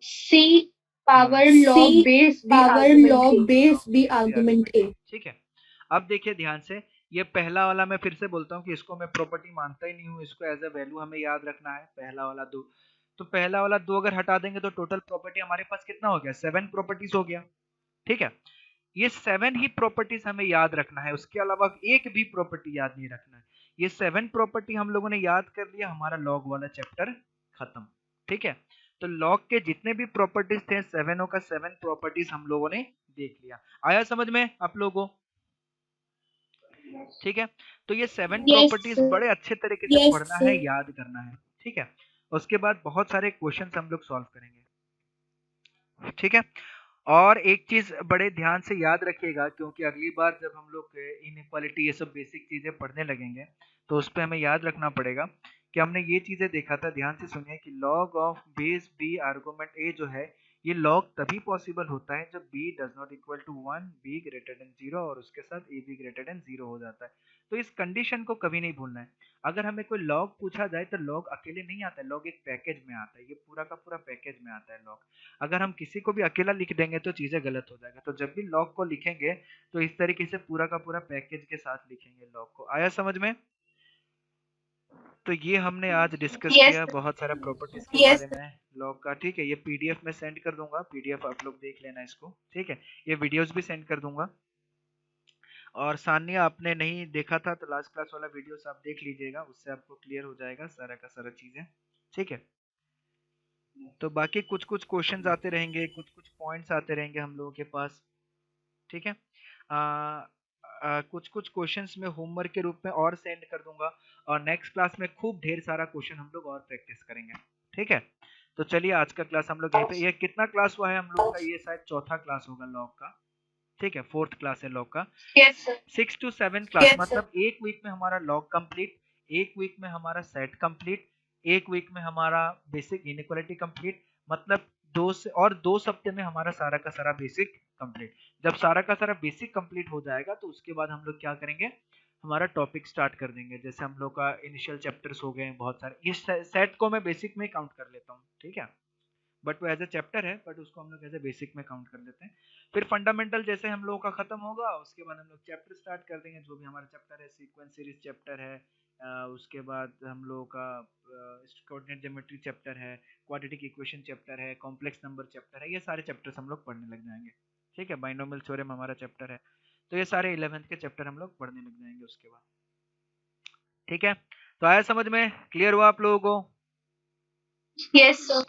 c power log base b argument a। ठीक है, अब देखिए ध्यान से, ये पहला वाला मैं फिर से बोलता हूँ कि इसको मैं प्रॉपर्टी मानता ही नहीं हूँ, इसको एज ए वैल्यू हमें याद रखना है। पहला वाला 2, तो पहला वाला 2 अगर हटा देंगे तो टोटल प्रॉपर्टी हमारे पास कितना हो गया? 7 प्रॉपर्टीज हो गया। ठीक है, ये 7 ही प्रॉपर्टीज हमें याद रखना है, उसके अलावा एक भी प्रॉपर्टी याद नहीं रखना है। ये 7 प्रॉपर्टी हम लोगों ने याद कर लिया, हमारा लॉग वाला चैप्टर खत्म। ठीक है, तो लॉग के जितने भी प्रॉपर्टीज थे 7 का 7 प्रॉपर्टीज हम लोगों ने देख लिया। आया समझ में आप लोगों को? ठीक है, तो ये 7 प्रॉपर्टीज बड़े अच्छे तरीके से पढ़ना है, याद करना है। ठीक है, उसके बाद बहुत सारे क्वेश्चंस हम लोग सॉल्व करेंगे। ठीक है, और एक चीज बड़े ध्यान से याद रखिएगा, क्योंकि अगली बार जब हम लोग इनइक्वालिटी ये सब बेसिक चीजें पढ़ने लगेंगे तो उस पर हमें याद रखना पड़ेगा कि हमने ये चीजें देखा था। ध्यान से सुनिए कि log of base b argument a जो है, ये log तभी पॉसिबल होता है जब b does not equal to 1, b greater than 0 और उसके साथ a b ग्रेटर देन 0 हो जाता है। तो इस कंडीशन को कभी नहीं भूलना है। अगर हमें कोई log पूछा जाए तो log अकेले नहीं आता है, log एक पैकेज में आता है, ये पूरा का पूरा पैकेज में आता है log। अगर हम किसी को भी अकेला लिख देंगे तो चीजें गलत हो जाएगा, तो जब भी log को लिखेंगे तो इस तरीके से पूरा का पूरा पैकेज के साथ लिखेंगे log को। आया समझ में? तो ये हमने आज डिस्कस किया बहुत सारा प्रॉपर्टीज के बारे में लॉग का। ठीक है, ये पीडीएफ में सेंड कर दूंगा, पीडीएफ आप लोग देख लेना इसको। ठीक है, ये वीडियोस भी सेंड कर दूंगा। और सानिया, आपने नहीं देखा था तो लास्ट क्लास वाला वीडियोस आप देख लीजिएगा, उससे आपको क्लियर हो जाएगा सारा का सारा चीजें। ठीक है, तो बाकी कुछ कुछ क्वेश्चंस आते रहेंगे, कुछ कुछ पॉइंट्स आते रहेंगे हम लोगों के पास। ठीक है, कुछ कुछ क्वेश्चंस में होमवर्क के रूप में और सेंड कर दूंगा, और नेक्स्ट क्लास में खूब ढेर सारा क्वेश्चन हम लोग और प्रैक्टिस करेंगे। ठीक है, तो चलिए आज का क्लास हम लोग यहीं पे, ये कितना क्लास हुआ है हम लोग का? ये शायद चौथा क्लास होगा लॉग का। ठीक है, 4th क्लास है लॉग का। 6 to 7 क्लास, मतलब एक वीक में हमारा लॉग कंप्लीट, एक वीक में हमारा सेट कंप्लीट, एक वीक में हमारा बेसिक इनइक्वालिटी कंप्लीट, मतलब 2 सप्ते में हमारा सारा का सारा बेसिक कंप्लीट। जब सारा का सारा बेसिक कंप्लीट हो जाएगा तो उसके बाद हम लोग क्या करेंगे, हमारा टॉपिक स्टार्ट कर देंगे। जैसे हम लोग का इनिशियल चैप्टर्स हो गए बहुत सारे, इस सेट को मैं बेसिक में काउंट कर लेता हूँ। ठीक है, बट वो एज ए चैप्टर है, बट उसको हम लोग एज ए बेसिक में काउंट कर लेते हैं। फिर फंडामेंटल जैसे हम लोगों का खत्म होगा, उसके बाद हम लोग चैप्टर स्टार्ट कर देंगे, जो भी हमारा चैप्टर है, सीक्वेंस सीरीज चैप्टर है, उसके बाद हम लोगों का कोऑर्डिनेट ज्योमेट्री चैप्टर है, क्वाड्रेटिक इक्वेशन चैप्टर है, कॉम्प्लेक्स नंबर चैप्टर है, ये सारे चैप्टर्स हम लोग पढ़ने लग जाएंगे। ठीक है, बाइनोमियल थ्योरम हमारा चैप्टर है, तो ये सारे 11th के चैप्टर हम लोग पढ़ने लग जाएंगे उसके बाद। ठीक है, तो आया समझ में? क्लियर हुआ आप लोगों को? Yes sir.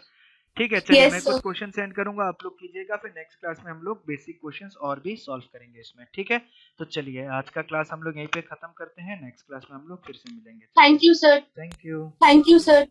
ठीक है, चलिए मैं कुछ क्वेश्चन सेंड करूंगा, आप लोग कीजिएगा, फिर नेक्स्ट क्लास में हम लोग बेसिक क्वेश्चंस और भी सॉल्व करेंगे इसमें। ठीक है, तो चलिए आज का क्लास हम लोग यहीं पे खत्म करते हैं, नेक्स्ट क्लास में हम लोग फिर से मिलेंगे। Thank you sir. Thank you. Thank you sir.